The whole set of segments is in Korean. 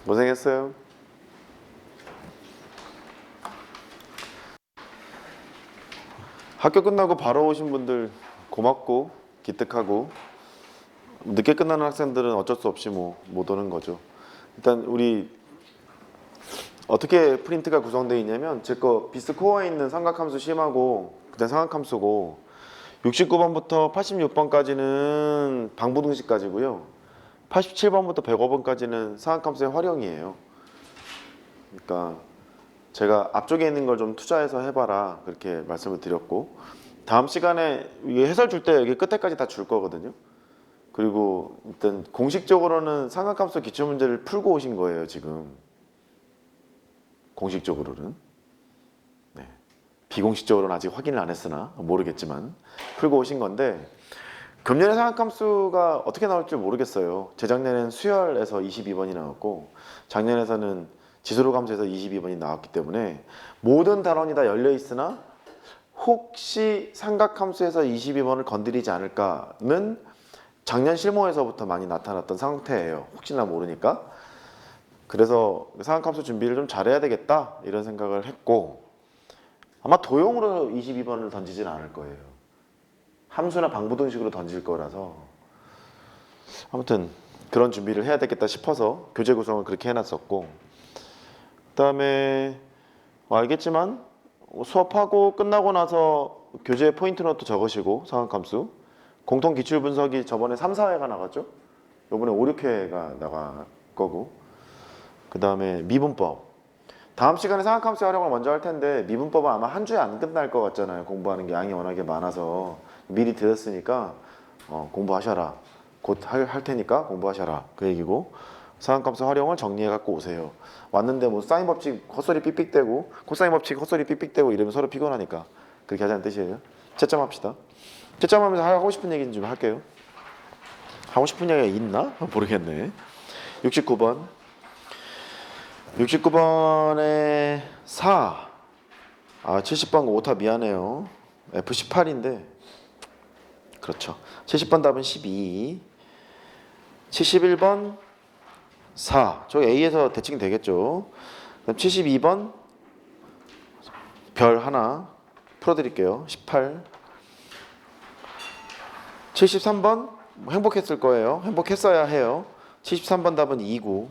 고생했어요. 학교 끝나고 바로 오신 분들 고맙고 기특하고, 늦게 끝나는 학생들은 어쩔 수 없이 못 오는 거죠. 일단 우리 어떻게 프린트가 구성되어 있냐면, 제 거 비스 코어에 있는 삼각함수 심하고 그냥 삼각함수고, 69번부터 86번까지는 방부등식까지고요, 87번부터 105번까지는 삼각함수의 활용이에요. 그러니까 제가 앞쪽에 있는 걸 좀 투자해서 해봐라 그렇게 말씀을 드렸고, 다음 시간에 이게 해설 줄 때 여기 끝에까지 다 줄 거거든요. 그리고 일단 공식적으로는 삼각함수 기출문제를 풀고 오신 거예요 지금. 공식적으로는. 네. 비공식적으로는 아직 확인을 안 했으나 모르겠지만 풀고 오신 건데, 금년에 삼각함수가 어떻게 나올지 모르겠어요. 재작년엔 수열에서 22번이 나왔고, 작년에서는 지수로 감수에서 22번이 나왔기 때문에 모든 단원이 다 열려 있으나 혹시 삼각함수에서 22번을 건드리지 않을까는 작년 실무에서부터 많이 나타났던 상태예요. 혹시나 모르니까. 그래서 삼각함수 준비를 좀 잘해야 되겠다 이런 생각을 했고, 아마 도형으로 22번을 던지진 않을 거예요. 함수나 방부등식으로 던질 거라서, 아무튼 그런 준비를 해야 되겠다 싶어서 교재 구성을 그렇게 해놨었고, 그 다음에 알겠지만 수업하고 끝나고 나서 교재 포인트 노트 적으시고, 삼각함수 공통 기출 분석이 저번에 3, 4회가 나갔죠? 요번에 5, 6회가 나갈 거고, 그 다음에 미분법, 다음 시간에 삼각함수 활용을 먼저 할 텐데, 미분법은 아마 한 주에 안 끝날 것 같잖아요. 공부하는 게 양이 워낙에 많아서 미리 드렸으니까 공부하셔라. 곧 할 테니까 공부하셔라 그 얘기고, 삼각함수 활용을 정리해 갖고 오세요. 왔는데 뭐 사인 법칙 헛소리 삑삑대고 코사인 법칙 헛소리 삑삑대고 이러면 서로 피곤하니까 그렇게 하자는 뜻이에요. 채점합시다. 채점하면서 하고 싶은 얘기 좀 할게요. 하고 싶은 얘기가 있나? 모르겠네. 69번 69번에 4. 70번 오타 미안해요. F18인데 그렇죠. 70번 답은 12. 71번 4. 저기 A에서 대칭 되겠죠. 그다음 72번 별 하나 풀어드릴게요. 18. 73번 행복했을 거예요. 행복했어야 해요. 73번 답은 2구.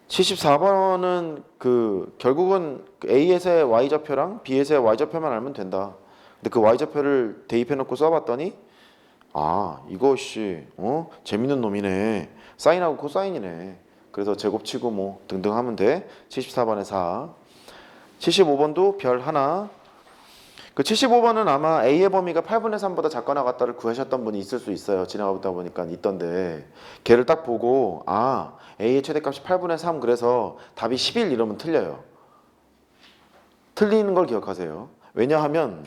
74번은 결국은 A에서의 Y좌표랑 B에서의 Y좌표만 알면 된다. 근데 그 Y좌표를 대입해놓고 써봤더니 이것이 재밌는 놈이네. 사인하고 코사인이네. 그래서 제곱치고 뭐 등등 하면 돼. 74번에 4. 75번도 별 하나. 그 75번은 아마 A의 범위가 8분의 3보다 작거나 같다를 구하셨던 분이 있을 수 있어요. 지나가다 보니까 있던데, 걔를 딱 보고 A의 최대값이 8분의 3, 그래서 답이 11 이러면 틀려요. 틀리는 걸 기억하세요. 왜냐하면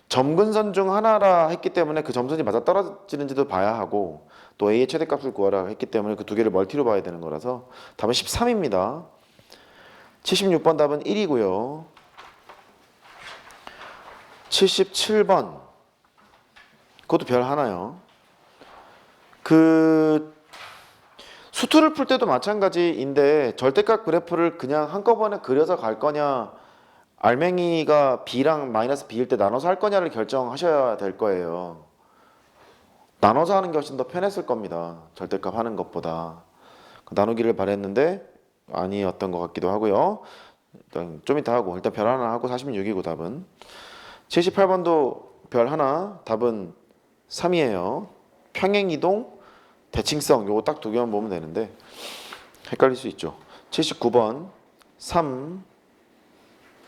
점근선 중 하나라 했기 때문에 그 점선이 맞아 떨어지는지도 봐야 하고, 또 A의 최대값을 구하라 했기 때문에 그 두 개를 멀티로 봐야 되는 거라서 답은 13입니다. 76번 답은 1이고요. 77번 그것도 별 하나요. 수투를 풀 때도 마찬가지인데, 절대값 그래프를 그냥 한꺼번에 그려서 갈 거냐, 알맹이가 B랑 마이너스 B일 때 나눠서 할 거냐를 결정하셔야 될 거예요. 나눠서 하는 게 훨씬 더 편했을 겁니다. 절대값 하는 것보다. 나누기를 바랬는데 아니었던 것 같기도 하고요. 일단 좀 이따 하고, 일단 별 하나 하고 46이고 답은. 78번도 별 하나, 답은 3이에요. 평행이동, 대칭성, 요거 딱 두 개만 보면 되는데 헷갈릴 수 있죠. 79번 3.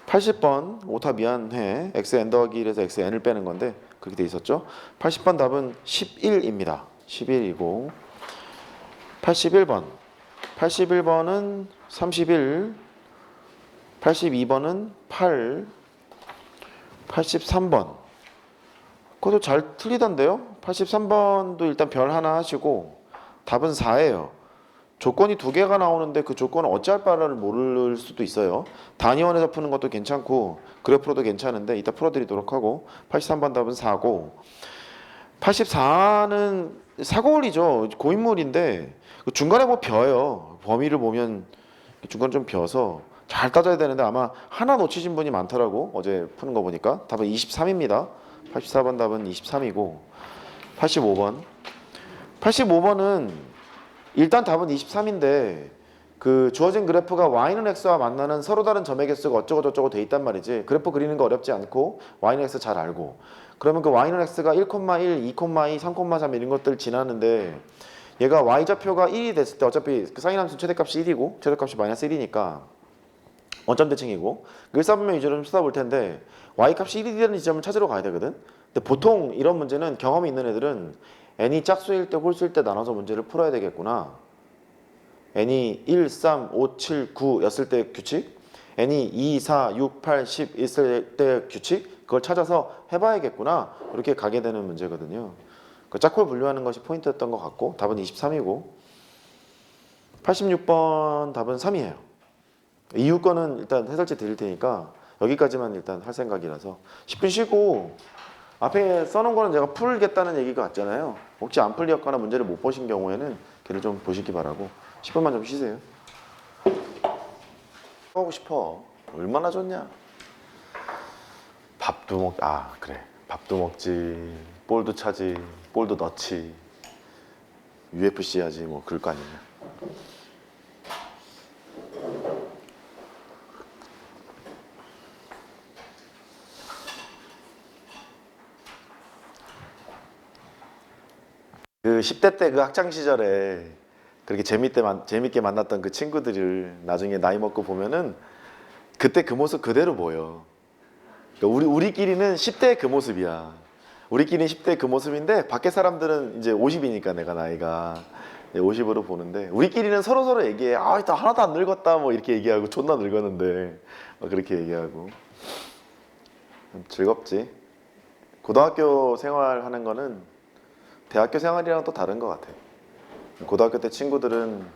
80번 오타 미안해. xn 더하기 1에서 xn을 빼는 건데 그렇게 돼 있었죠. 80번 답은 11입니다. 11이고, 81번은 31. 82번은 8. 83번 그것도 잘 틀리던데요. 83번도 일단 별 하나 하시고 답은 4예요. 조건이 두 개가 나오는데 그 조건은 어찌할 바를 모를 수도 있어요. 단위원에서 푸는 것도 괜찮고 그래프로도 괜찮은데 이따 풀어드리도록 하고, 83번 답은 4고, 84는 사고올이죠. 고인물인데 그 중간에 뭐 벼요. 범위를 보면 중간 좀 벼서 잘 따져야 되는데 아마 하나 놓치신 분이 많더라고. 어제 푸는 거 보니까 답은 23입니다. 84번 답은 23이고 85번 85번은 일단 답은 23인데 그 주어진 그래프가 y는 x와 만나는 서로 다른 점의 개수가 어쩌고 저쩌고 돼 있단 말이지. 그래프 그리는 거 어렵지 않고 y는 x 잘 알고 그러면 그 y는 x가 1,1, 2,2, 3,3 이런 것들 지나는데 얘가 y좌표가 1이 됐을 때 어차피 그 사인 함수 최대값이 1이고 최대값이 마이너스 1이니까 원점 대칭이고 그 일사분면 위주로 좀 쳐다볼 텐데 y값이 1이 되는 지점을 찾으러 가야 되거든. 근데 보통 이런 문제는 경험이 있는 애들은 n이 짝수일 때 홀수일 때 나눠서 문제를 풀어야 되겠구나. n이 1, 3, 5, 7, 9였을 때 규칙, n이 2, 4, 6, 8, 10 있을 때 규칙, 그걸 찾아서 해봐야겠구나. 이렇게 가게 되는 문제거든요. 그 짝꿍을 분류하는 것이 포인트였던 것 같고 답은 23이고 86번 답은 3이에요. 이후 거는 일단 해설지 드릴 테니까 여기까지만 일단 할 생각이라서 10분 쉬고 앞에 써놓은 거는 제가 풀겠다는 얘기가 같잖아요. 혹시 안 풀렸거나 문제를 못 보신 경우에는 걔를 좀 보시기 바라고 10분만 좀 쉬세요. 하고 싶어. 얼마나 좋냐. 밥도 그래. 밥도 먹지, 볼도 차지, 볼도 넣지, UFC 하지 뭐 그럴 거 아니냐. 그 10대 때 그 학창 시절에 그렇게 재밌게 만났던 그 친구들을 나중에 나이 먹고 보면은 그때 그 모습 그대로 보여. 그러니까 우리끼리는 10대 그 모습이야. 우리끼리는 10대 그 모습인데 밖에 사람들은 이제 50이니까 내가 나이가 50으로 보는데 우리끼리는 서로 얘기해. 나 하나도 안 늙었다 뭐 이렇게 얘기하고 존나 늙었는데 막 그렇게 얘기하고 즐겁지. 고등학교 생활하는 거는 대학교 생활이랑 또 다른 것 같아. 고등학교 때 친구들은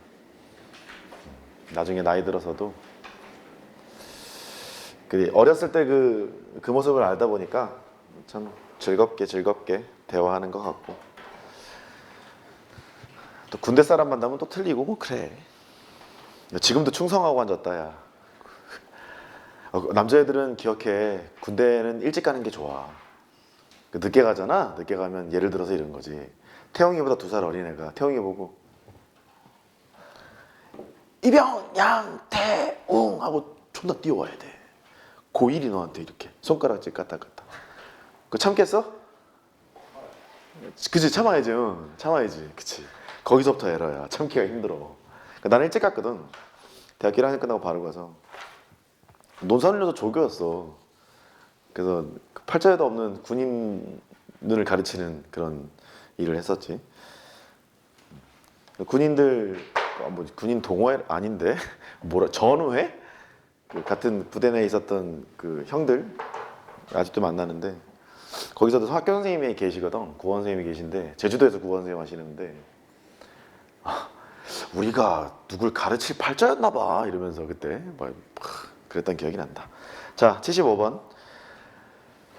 나중에 나이 들어서도 어렸을 때 그 모습을 알다 보니까 참 즐겁게 대화하는 것 같고 또 군대 사람 만나면 또 틀리고 뭐 그래. 지금도 충성하고 앉았다 야. 남자애들은 기억해. 군대는 일찍 가는 게 좋아. 늦게 가잖아. 늦게 가면 예를 들어서 이런 거지. 태영이보다 2살 어린 애가 태영이 보고 이병 양태웅 하고 존나 뛰어와야 돼. 고1이 너한테 이렇게 손가락질 까딱 그거 참겠어? 그치 참아야지. 응. 참아야지. 그치. 거기서부터 에러야. 참기가 힘들어. 나는 일찍 갔거든. 대학교 1학년 끝나고 바로 가서 논산훈련소 조교였어. 그래서 팔자에도 없는 군인을 가르치는 그런 일을 했었지. 군인들 뭐 군인 동호회 아닌데 전우회? 같은 부대 내에 있었던 그 형들 아직도 만나는데 거기서도 학교 선생님이 계시거든. 구원 선생님이 계신데 제주도에서 구원 선생님 하시는데 우리가 누굴 가르칠 팔자였나 봐 이러면서 그때 그랬던 기억이 난다. 자 75번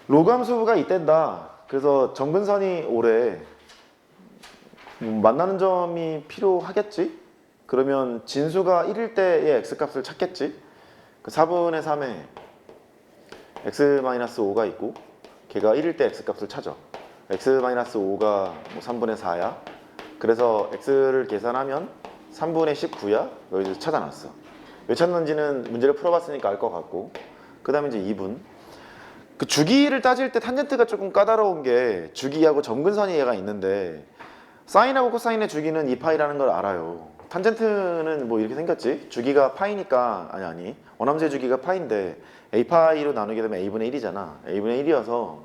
로그함수가 이땐다. 그래서 정근선이 올해 만나는 점이 필요하겠지? 그러면 진수가 1일 때의 x값을 찾겠지? 그 4분의 3에 x-5가 있고 걔가 1일 때 x값을 찾아. x-5가 뭐 3분의 4야. 그래서 x를 계산하면 3분의 19야. 여기서 찾아놨어. 왜 찾는지는 문제를 풀어봤으니까 알 것 같고 그 다음에 이제 2분 그 주기를 따질 때 탄젠트가 조금 까다로운 게 주기하고 점근선이 얘가 있는데 사인하고 코사인의 주기는 2파이라는 걸 알아요. 탄젠트는 뭐 이렇게 생겼지. 주기가 파이니까 아니 원함수의 주기가 파인데 a파이로 나누게 되면 a분의 1이잖아. a분의 1이어서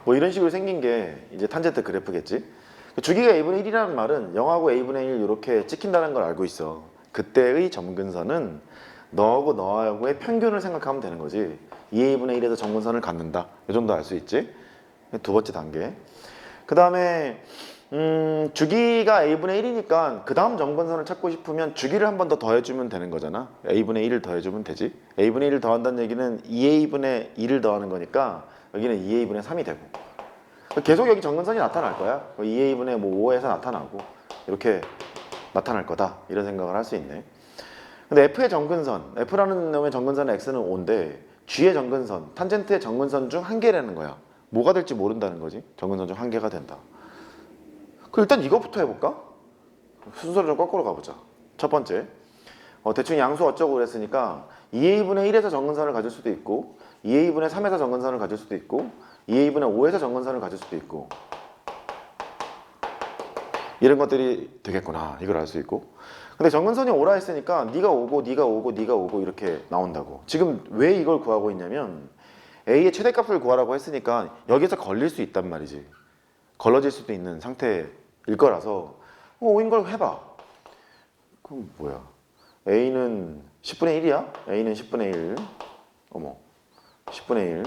뭐 이런 식으로 생긴 게 이제 탄젠트 그래프겠지. 주기가 a분의 1이라는 말은 0하고 a분의 1 이렇게 찍힌다는 걸 알고 있어. 그때의 점근선은 너하고 너하고의 평균을 생각하면 되는 거지. 2a분의 1에서 점근선을 갖는다. 이 정도 알 수 있지. 두 번째 단계. 그 다음에 주기가 a분의 1이니까 그 다음 점근선을 찾고 싶으면 주기를 한 번 더 더해주면 되는 거잖아. a분의 1을 더해주면 되지. a분의 1을 더한다는 얘기는 2a분의 2를 더하는 거니까 여기는 2a분의 3이 되고 계속 여기 정근선이 나타날 거야. 2a분의 뭐 5에서 나타나고 이렇게 나타날 거다 이런 생각을 할 수 있네. 근데 f의 정근선, f라는 놈의 정근선의 x는 5인데 g의 정근선, 탄젠트의 정근선 중 한 개라는 거야. 뭐가 될지 모른다는 거지. 정근선 중 한 개가 된다. 그럼 일단 이거부터 해볼까? 순서를 좀 거꾸로 가보자. 첫 번째, 대충 양수 어쩌고 그랬으니까 2a분의 1에서 정근선을 가질 수도 있고 2a분의 3에서 정근선을 가질 수도 있고 2a분의 5에서 정근선을 가질 수도 있고 이런 것들이 되겠구나 이걸 알 수 있고. 근데 정근선이 오라 했으니까 네가 오고 네가 오고 네가 오고 이렇게 나온다고. 지금 왜 이걸 구하고 있냐면 a의 최대값을 구하라고 했으니까 여기서 걸릴 수 있단 말이지. 걸러질 수도 있는 상태일 거라서 5인 걸 해봐. 그럼 뭐야? a는 10분의 1이야? a는 10분의 1. 어머 10분의 1.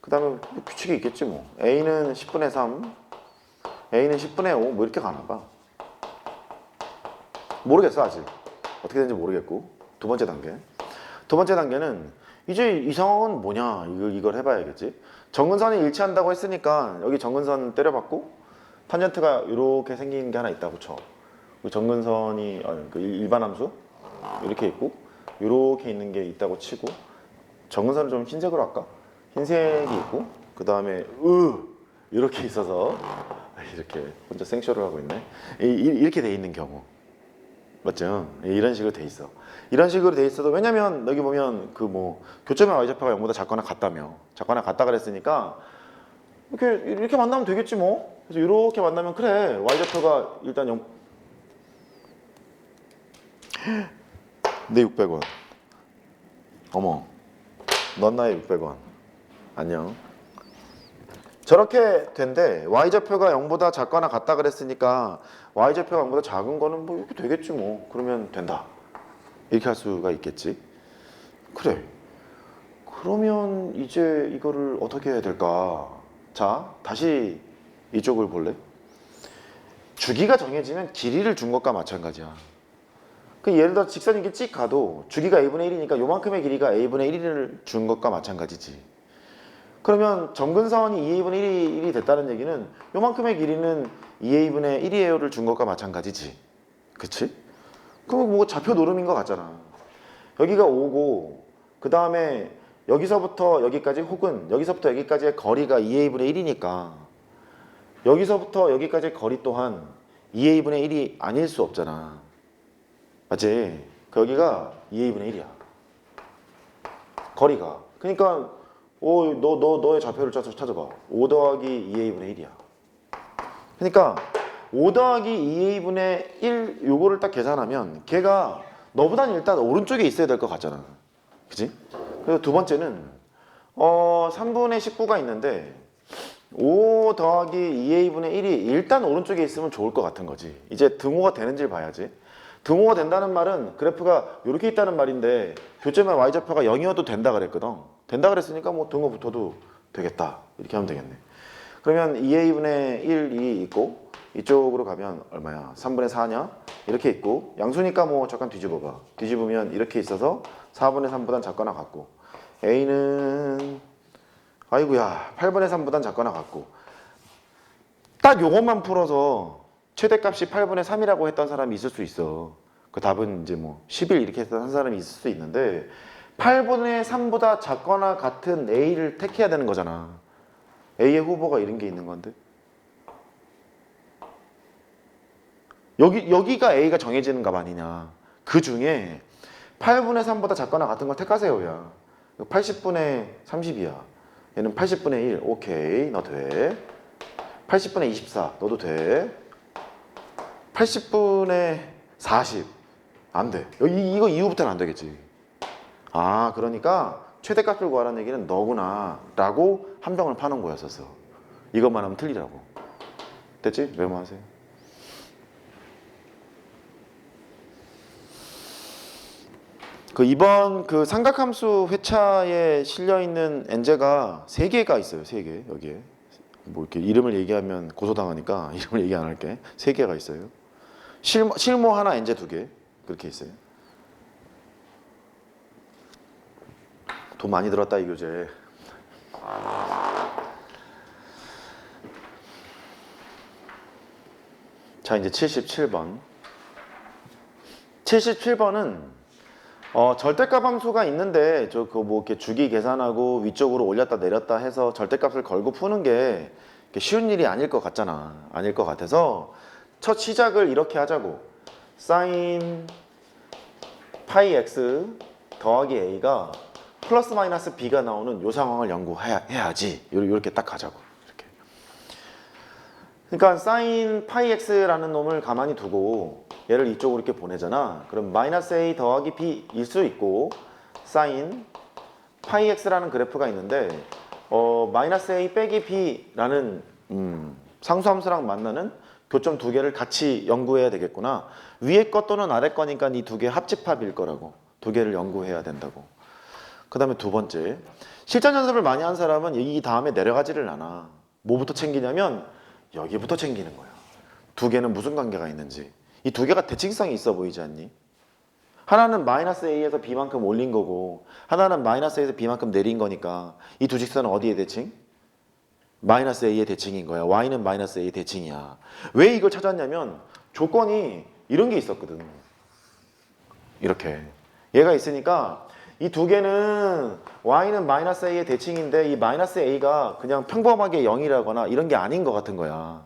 그 다음에 뭐 규칙이 있겠지 뭐. a는 10분의 3. a는 10분의 5. 뭐 이렇게 가나 봐. 모르겠어 아직. 어떻게 되는지 모르겠고. 두 번째 단계. 두 번째 단계는 이제 이 상황은 뭐냐 이걸 해봐야겠지. 정근선이 일치한다고 했으니까 여기 정근선 때려봤고 탄젠트가 이렇게 생긴 게 하나 있다고 쳐. 정근선이 그 일반함수 이렇게 있고 이렇게 있는 게 있다고 치고 정근선을 좀 흰색으로 할까? 흰색이 있고 그 다음에 이렇게 있어서 이렇게 혼자 생쇼를 하고 있네. 이렇게 돼 있는 경우 맞죠? 이런 식으로 돼 있어. 이런 식으로 돼 있어도 왜냐면 여기 보면 그 뭐 교점의 y좌표가 0보다 작거나 같다며 작거나 같다 그랬으니까 이렇게 만나면 되겠지 뭐. 그래서 이렇게 만나면 그래 y좌표가 일단 0. 내 600원. 어머 넌 나의 600원. 안녕. 저렇게 된대. y좌표가 0보다 작거나 같다 그랬으니까 y좌표가 0보다 작은 거는 뭐 이렇게 되겠지 뭐. 그러면 된다. 이렇게 할 수가 있겠지. 그래. 그러면 이제 이거를 어떻게 해야 될까? 자, 다시 이쪽을 볼래? 주기가 정해지면 길이를 준 것과 마찬가지야. 그 예를 들어 직선이 이렇게 찍 가도 주기가 a분의 1이니까 요만큼의 길이가 a분의 1을 준 것과 마찬가지지. 그러면 정근선이 2a분의 1이 됐다는 얘기는 요만큼의 길이는 2a분의 1이에요를 준 것과 마찬가지지. 그치? 그럼 뭐 좌표 노름인 것 같잖아. 여기가 5고 그 다음에 여기서부터 여기까지 혹은 여기서부터 여기까지의 거리가 2a분의 1이니까 여기서부터 여기까지의 거리 또한 2a분의 1이 아닐 수 없잖아. 맞지? 여기가 2a분의 1이야. 거리가. 그러니까 너의 좌표를 찾아봐. 5 더하기 2a분의 1이야. 그러니까 5 더하기 2a분의 1 요거를 딱 계산하면 걔가 너보다는 일단 오른쪽에 있어야 될 것 같잖아. 그치? 그리고 두 번째는 3분의 19가 있는데 5 더하기 2a분의 1이 일단 오른쪽에 있으면 좋을 것 같은 거지. 이제 등호가 되는지를 봐야지. 등호가 된다는 말은 그래프가 이렇게 있다는 말인데 교점의 y좌표가 0이어도 된다 그랬거든. 된다 그랬으니까 뭐 등호 붙어도 되겠다. 이렇게 하면 되겠네. 그러면 2a분의 1이 있고 이쪽으로 가면 얼마야? 3분의 4냐? 이렇게 있고 양수니까 뭐 잠깐 뒤집어봐. 뒤집으면 이렇게 있어서 4분의 3보단 작거나 같고 a는 아이고야 8분의 3보단 작거나 같고 딱 요것만 풀어서 최대값이 8분의 3이라고 했던 사람이 있을 수 있어. 그 답은 이제 뭐 11 이렇게 해서 한 사람이 있을 수 있는데 8분의 3보다 작거나 같은 a를 택해야 되는 거잖아. a의 후보가 이런 게 있는 건데 여기가 a가 정해지는 값 아니냐. 그 중에 8분의 3보다 작거나 같은 걸 택하세요야. 80분의 30이야. 얘는 80분의 1. 오케이. 너 돼. 80분의 24. 너도 돼. 80분의 40. 안 돼. 이거 이후부터는 안 되겠지. 아, 그러니까 최대값을 구하라는 얘기는 너구나 라고 한 병을 파는 거였었어. 이것만 하면 틀리라고. 됐지? 메모하세요. 그 이번 그 삼각함수 회차에 실려 있는 엔제가 3개가 있어요. 3개 여기에. 뭐 이렇게 이름을 얘기하면 고소당하니까 이름을 얘기 안 할게. 3개가 있어요. 실모 하나, 엔제 2개 그렇게 있어요. 돈 많이 들었다 이 교재. 자, 이제 77번. 77번은 절대값 함수가 있는데 저 그 뭐 이렇게 주기 계산하고 위쪽으로 올렸다 내렸다 해서 절대값을 걸고 푸는 게 쉬운 일이 아닐 것 같잖아. 아닐 것 같아서 첫 시작을 이렇게 하자고. 사인 파이 x 더하기 a가 플러스 마이너스 b가 나오는 이 상황을 연구해야지. 이렇게 딱 가자고. 이렇게. 그러니까 사인 파이 x라는 놈을 가만히 두고 얘를 이쪽으로 이렇게 보내잖아. 그럼 마이너스 a 더하기 b일 수 있고 사인 파이 x라는 그래프가 있는데 마이너스 a 빼기 b라는 상수함수랑 만나는 교점 두 개를 같이 연구해야 되겠구나. 위에 것 또는 아래 거니까 이 두 개 합집합일 거라고. 두 개를 연구해야 된다고. 그 다음에 두 번째, 실전 연습을 많이 한 사람은 이 다음에 내려가지를 않아. 뭐부터 챙기냐면 여기부터 챙기는 거야. 두 개는 무슨 관계가 있는지. 이 두 개가 대칭성이 있어 보이지 않니? 하나는 마이너스 a에서 b만큼 올린 거고 하나는 마이너스 a에서 b만큼 내린 거니까 이 두 직선은 어디에 대칭? 마이너스 a의 대칭인 거야. y는 마이너스 a의 대칭이야. 왜 이걸 찾았냐면 조건이 이런 게 있었거든. 이렇게 얘가 있으니까 이 두 개는 y는 마이너스 a의 대칭인데 이 마이너스 a가 그냥 평범하게 0이라거나 이런 게 아닌 것 같은 거야.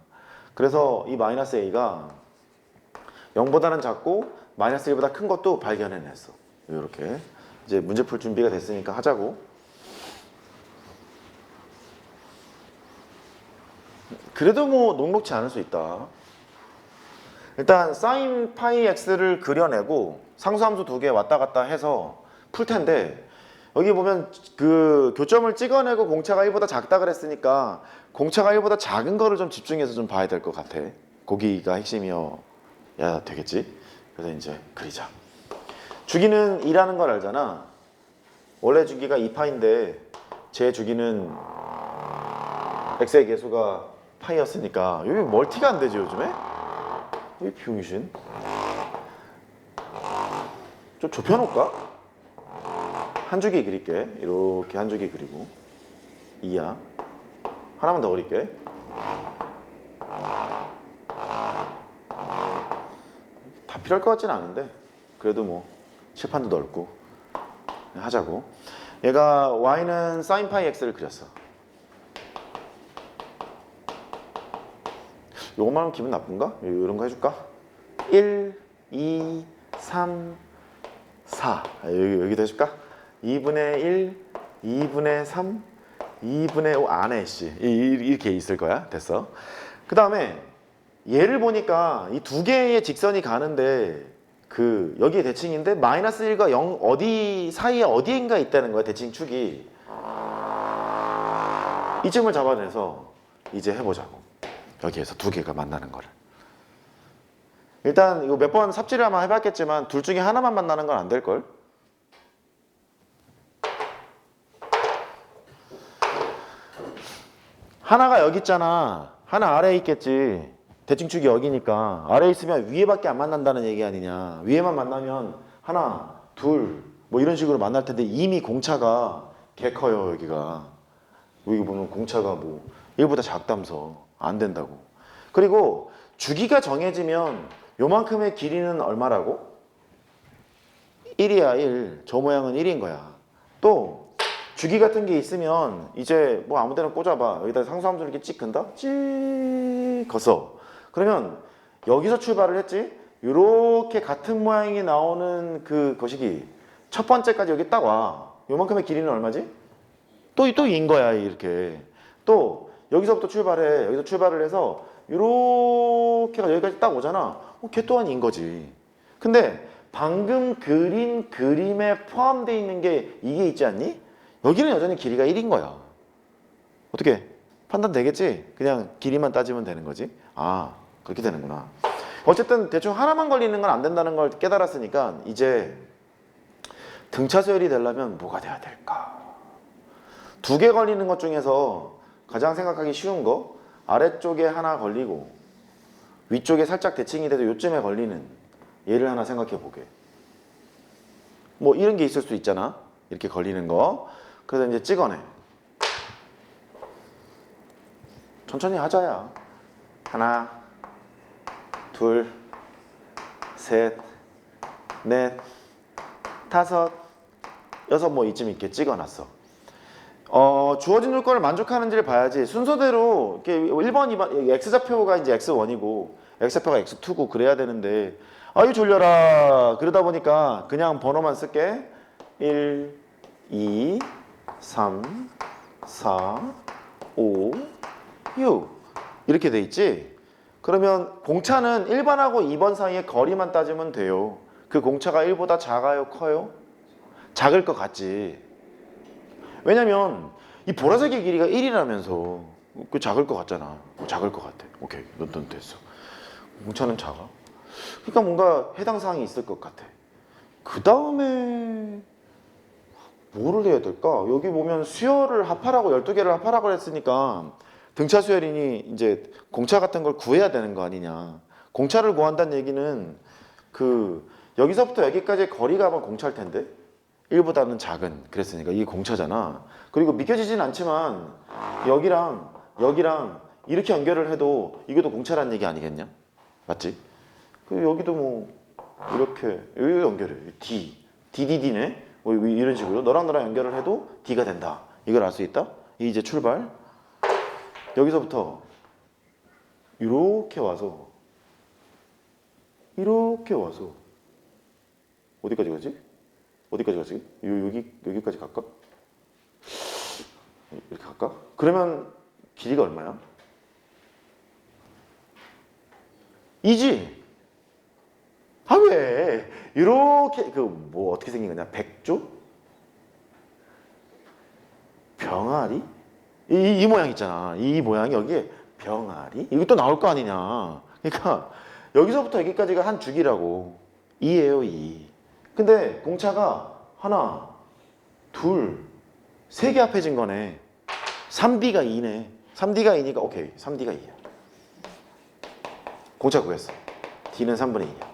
그래서 이 마이너스 a가 0보다는 작고 마이너스 1보다 큰 것도 발견해냈어. 이렇게 이제 문제 풀 준비가 됐으니까 하자고. 그래도 뭐 녹록지 않을 수 있다. 일단 사인 파이 x를 그려내고 상수함수 두 개 왔다 갔다 해서 풀 텐데 여기 보면 그 교점을 찍어내고 공차가 1보다 작다 그랬으니까 공차가 1보다 작은 거를 좀 집중해서 좀 봐야 될 것 같아. 거기가 핵심이어야 되겠지. 그래서 이제 그리자. 주기는 2라는 걸 알잖아. 원래 주기가 2파인데 제 주기는 x의 개수가 파이였으니까 여기 멀티가 안 되지 요즘에? 이 병신. 좀 좁혀놓을까? 한 주기 그릴게. 이렇게 한 주기 그리고 2야. 하나만 더 그릴게. 다 필요할 것 같진 않은데 그래도 뭐 칠판도 넓고 하자고. 얘가 y는 sin 파이 x를 그렸어. 요것만 하면 기분 나쁜가? 이런 거 해줄까? 1, 2, 3, 4 여기도 해줄까? 2분의 1, 2분의 3, 2분의 5 안에 씨 이렇게 있을 거야. 됐어. 그 다음에 얘를 보니까 이 두 개의 직선이 가는데 그 여기에 대칭인데 마이너스 1과 0 어디 사이에 어디인가 있다는 거야. 대칭축이. 이점을 잡아내서 이제 해보자고. 여기에서 두 개가 만나는 거를. 일단 이거 몇 번 삽질을 아마 해봤겠지만 둘 중에 하나만 만나는 건 안 될걸? 하나가 여기 있잖아. 하나 아래에 있겠지. 대칭축이 여기니까 아래에 있으면 위에밖에 안 만난다는 얘기 아니냐. 위에만 만나면 하나, 둘 뭐 이런 식으로 만날 텐데 이미 공차가 개 커요. 여기가. 여기 보면 공차가 뭐 1보다 작다면서 안 된다고. 그리고 주기가 정해지면 요만큼의 길이는 얼마라고? 1이야 1. 저 모양은 1인 거야. 또 주기 같은 게 있으면 이제 뭐 아무 데나 꽂아봐. 여기다 상수함수를 이렇게 찍 근다? 찍 걷어. 그러면 여기서 출발을 했지? 요렇게 같은 모양이 나오는 그 거시기 첫 번째까지 여기 딱 와. 요만큼의 길이는 얼마지? 또 2인 거야 이렇게. 또 여기서부터 출발해. 여기서 출발을 해서 요렇게가 여기까지 딱 오잖아. 걔 또한 인 거지. 근데 방금 그린 그림에 포함되어 있는 게 이게 있지 않니? 여기는 여전히 길이가 1인 거야. 어떻게 판단 되겠지? 그냥 길이만 따지면 되는 거지. 아 그렇게 되는구나. 어쨌든 대충 하나만 걸리는 건 안 된다는 걸 깨달았으니까 이제 등차 수열이 되려면 뭐가 돼야 될까? 두 개 걸리는 것 중에서 가장 생각하기 쉬운 거 아래쪽에 하나 걸리고 위쪽에 살짝 대칭이 돼서 요쯤에 걸리는 얘를 하나 생각해 보게. 뭐 이런 게 있을 수 있잖아. 이렇게 걸리는 거. 그래서 이제 찍어내. 천천히 하자야. 하나, 둘, 셋, 넷, 다섯, 여섯 뭐 이쯤 이렇게 찍어놨어. 주어진 요건을 만족하는지를 봐야지. 순서대로 이렇게 1번, 2번, X좌표가 이제 X1이고 X좌표가 X2고 그래야 되는데 아유 졸려라. 그러다 보니까 그냥 번호만 쓸게. 1, 2, 3, 4, 5, 6 이렇게 돼 있지? 그러면 공차는 1번하고 2번 사이의 거리만 따지면 돼요. 그 공차가 1보다 작아요? 커요? 작을 것 같지. 왜냐면 이 보라색의 길이가 1이라면서 그 작을 것 같잖아. 작을 것 같아. 오케이, 넌 됐어. 공차는 작아. 그러니까 뭔가 해당 사항이 있을 것 같아. 그 다음에 뭐를 해야 될까? 여기 보면 수열을 합하라고 12개를 합하라고 했으니까 등차 수열이니 이제 공차 같은 걸 구해야 되는 거 아니냐. 공차를 구한다는 얘기는 그 여기서부터 여기까지의 거리가 아마 공차일 텐데 1보다는 작은 그랬으니까 이게 공차잖아. 그리고 믿겨지진 않지만 여기랑 이렇게 연결을 해도 이것도 공차라는 얘기 아니겠냐? 맞지? 그 여기도 뭐 이렇게 여기 연결해. DDD네? 뭐 이런 식으로 너랑 연결을 해도 D가 된다. 이걸 알 수 있다? 이 이제 출발. 여기서부터 이렇게 와서 어디까지 가지? 여기까지 갈까? 이렇게 갈까? 그러면 길이가 얼마야? 이지? 아 왜? 이렇게 그 뭐 어떻게 생긴 거냐? 백조? 병아리? 이 모양 있잖아. 이 모양이 여기에 병아리? 이거 또 나올 거 아니냐? 그러니까 여기서부터 여기까지가 한 주기라고. 2예요, 2. 근데 공차가 하나, 둘, 세 개 합해진 거네. 3D가 2네. 3D가 2니까 오케이. 3D가 2야. 공차 구했어. D는 3분의 2야.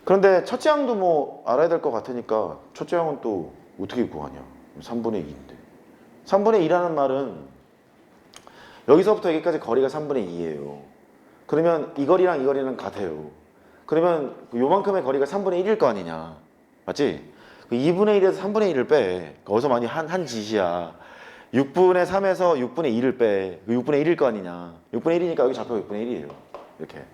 그런데 첫째 항도 뭐 알아야 될 것 같으니까 첫째 항은 또 어떻게 구하냐? 3분의 2인데. 3분의 2라는 말은 여기서부터 여기까지 거리가 3분의 2예요. 그러면 이 거리랑 같아요. 그러면 요만큼의 거리가 3분의 1일 거 아니냐. 맞지? 2분의 1에서 3분의 1을 빼. 어디서 많이 한 짓이야. 6분의 3에서 6분의 2를 빼. 6분의 1일 거 아니냐. 6분의 1이니까 여기 좌표가 6분의 1이에요. 이렇게.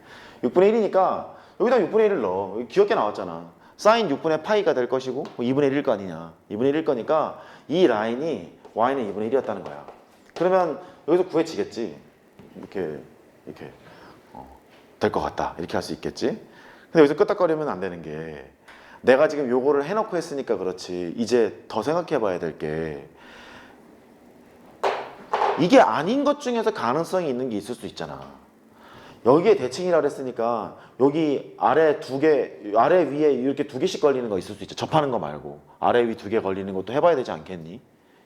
6분의 1이니까 여기다 6분의 1을 넣어. 여기 귀엽게 나왔잖아. 사인 6분의 파이가 될 것이고 2분의 1일 거 아니냐. 2분의 1일 거니까 이 라인이 y는 2분의 1이었다는 거야. 그러면 여기서 구해지겠지. 이렇게 될 것 같다. 이렇게 할 수 있겠지. 근데 여기서 끄덕거리면 안 되는 게 내가 지금 요거를 해놓고 했으니까 그렇지. 이제 더 생각해 봐야 될 게 이게 아닌 것 중에서 가능성이 있는 게 있을 수 있잖아. 여기에 대칭이라 그랬으니까 여기 아래 위에 이렇게 2개씩 걸리는 거 있을 수 있죠. 접하는 거 말고 아래 위 2개 걸리는 것도 해봐야 되지 않겠니?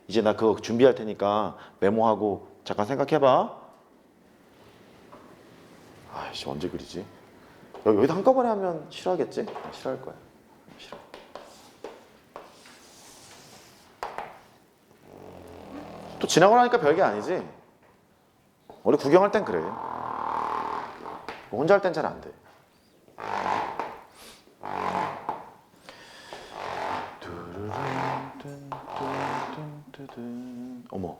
이제 나 그거 준비할 테니까 메모하고 잠깐 생각해봐. 아이씨 언제 그리지? 여기다 한꺼번에 하면 싫어하겠지? 싫어할 거야. 싫어. 또 지나고 나니까 별게 아니지. 원래 구경할 땐 그래. 혼자 할 땐 잘 안 돼. 어머.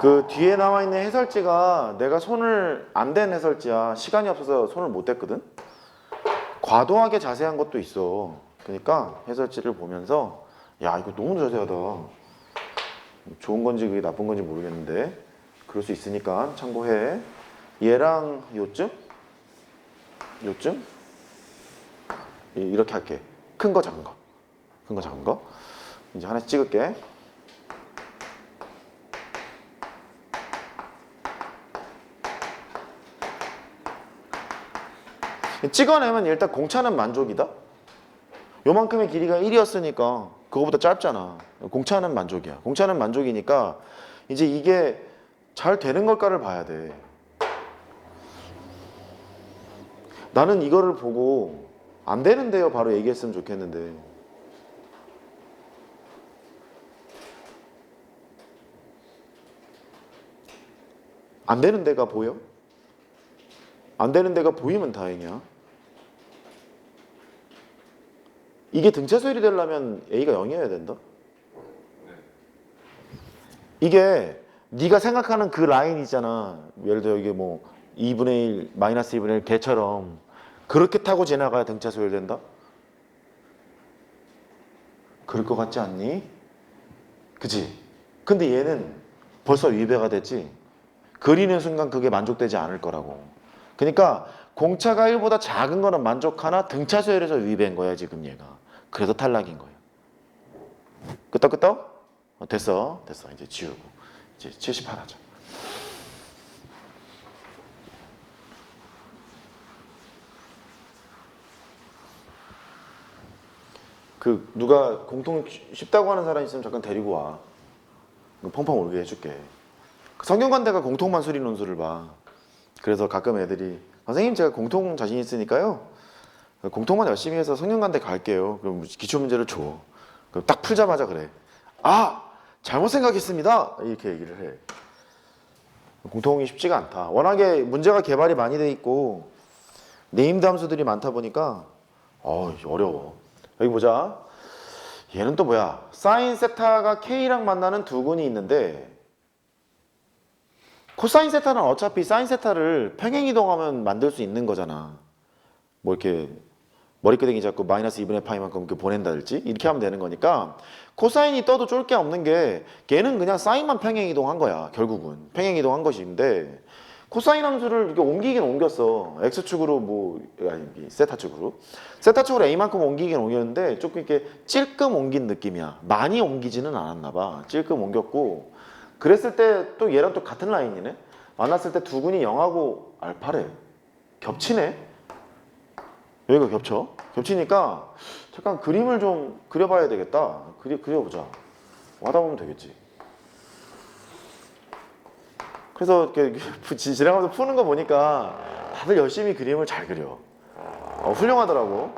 그 뒤에 나와 있는 해설지가 내가 손을 안 댄 해설지야. 시간이 없어서 손을 못 댔거든. 과도하게 자세한 것도 있어. 그러니까 해설지를 보면서 야 이거 너무 자세하다. 좋은 건지 그게 나쁜 건지 모르겠는데 그럴 수 있으니까 참고해. 얘랑 요쯤 이렇게 할게. 큰 거 작은 거 이제 하나씩 찍을게. 찍어내면 일단 공차는 만족이다. 요만큼의 길이가 1이었으니까 그거보다 짧잖아. 공차는 만족이야. 공차는 만족이니까 이제 이게 잘 되는 걸까를 봐야 돼. 나는 이거를 보고 안 되는데요 바로 얘기했으면 좋겠는데 안 되는 데가 보여? 안 되는 데가 보이면 다행이야. 이게 등차 수열이 되려면 A가 0이어야 된다. 이게 네가 생각하는 그 라인 있잖아. 예를 들어 이게 뭐 2분의 1, 마이너스 2분의 1 개처럼 그렇게 타고 지나가야 등차 수열된다? 그럴 것 같지 않니? 그치? 근데 얘는 벌써 위배가 됐지? 그리는 순간 그게 만족되지 않을 거라고. 그러니까 공차가 1보다 작은 거는 만족하나 등차 수열에서 위배인 거야 지금 얘가. 그래서 탈락인 거야. 끄떡끄떡? 됐어 이제 지우고 이제 78 하자. 그 누가 공통 쉽다고 하는 사람 있으면 잠깐 데리고 와. 펑펑 울게 해줄게. 성균관대가 공통만 수리 논술을 봐. 그래서 가끔 애들이 선생님 제가 공통 자신 있으니까요 공통만 열심히 해서 성균관대 갈게요. 그럼 기출문제를 줘. 그럼 딱 풀자마자 그래. 아! 잘못 생각했습니다. 이렇게 얘기를 해. 공통이 쉽지가 않다. 워낙에 문제가 개발이 많이 돼 있고 네임드 함수들이 많다 보니까 어려워. 여기 보자. 얘는 또 뭐야? 사인 세타가 K랑 만나는 두 군이 있는데 코사인 세타는 어차피 사인 세타를 평행이동하면 만들 수 있는 거잖아. 뭐 이렇게 머리끄댕이 잡고 마이너스 2분의 파이만큼 이렇게 보낸다든지 이렇게 하면 되는 거니까 코사인이 떠도 쫄 게 없는 게 걔는 그냥 사인만 평행이동한 거야. 결국은 평행이동한 것인데 코사인 함수를 이렇게 옮기긴 옮겼어. X축으로 뭐 아니 세타축으로 A만큼 옮기긴 옮겼는데 조금 이렇게 찔끔 옮긴 느낌이야. 많이 옮기지는 않았나 봐. 찔끔 옮겼고 그랬을 때 또 얘랑 또 같은 라인이네. 만났을 때 두 군이 0하고 알파래. 겹치네. 여기가 겹쳐. 겹치니까 잠깐 그림을 좀 그려봐야 되겠다. 그려보자. 와다 보면 되겠지. 그래서 이렇게 지나가면서 푸는 거 보니까 다들 열심히 그림을 잘 그려. 훌륭하더라고.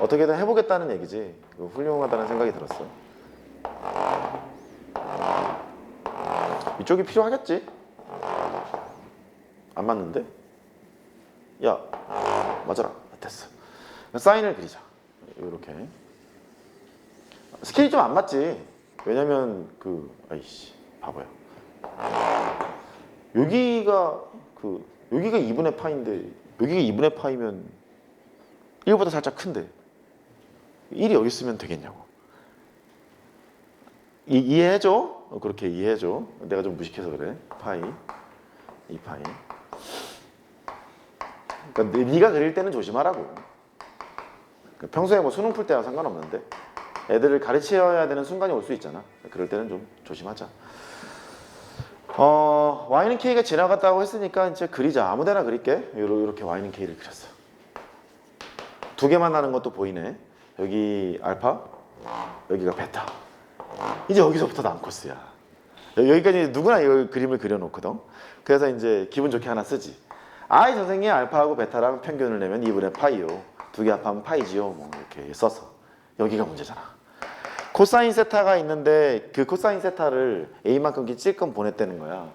어떻게든 해보겠다는 얘기지. 훌륭하다는 생각이 들었어. 이쪽이 필요하겠지? 안 맞는데? 야, 맞아라. 됐어. 사인을 그리자. 이렇게. 스케일이 좀 안 맞지? 왜냐면 아이씨, 바보야. 여기가 2분의 파인데 여기가 2분의 파이면 1보다 살짝 큰데 1이 여기 있으면 되겠냐고. 이해해줘? 그렇게 이해해줘. 내가 좀 무식해서 그래. 파이 2파이. 그러니까 네가 그릴 때는 조심하라고. 그러니까 평소에 뭐 수능 풀 때와 상관없는데 애들을 가르쳐야 되는 순간이 올 수 있잖아. 그럴 때는 좀 조심하자. Y는 K가 지나갔다고 했으니까 이제 그리자. 아무데나 그릴게. 이렇게 Y는 K를 그렸어. 두 개만 나는 것도 보이네. 여기 알파, 여기가 베타. 이제 여기서부터 남코스야. 여기까지 누구나 이 그림을 그려놓거든. 그래서 이제 기분 좋게 하나 쓰지. 아이 선생님 알파하고 베타랑 평균을 내면 2분의 파이요. 두 개 합하면 파이지요. 뭐 이렇게 써서. 여기가 문제잖아. 코사인 세타가 있는데 그 코사인 세타를 A만큼 찔끔 보냈다는 거야.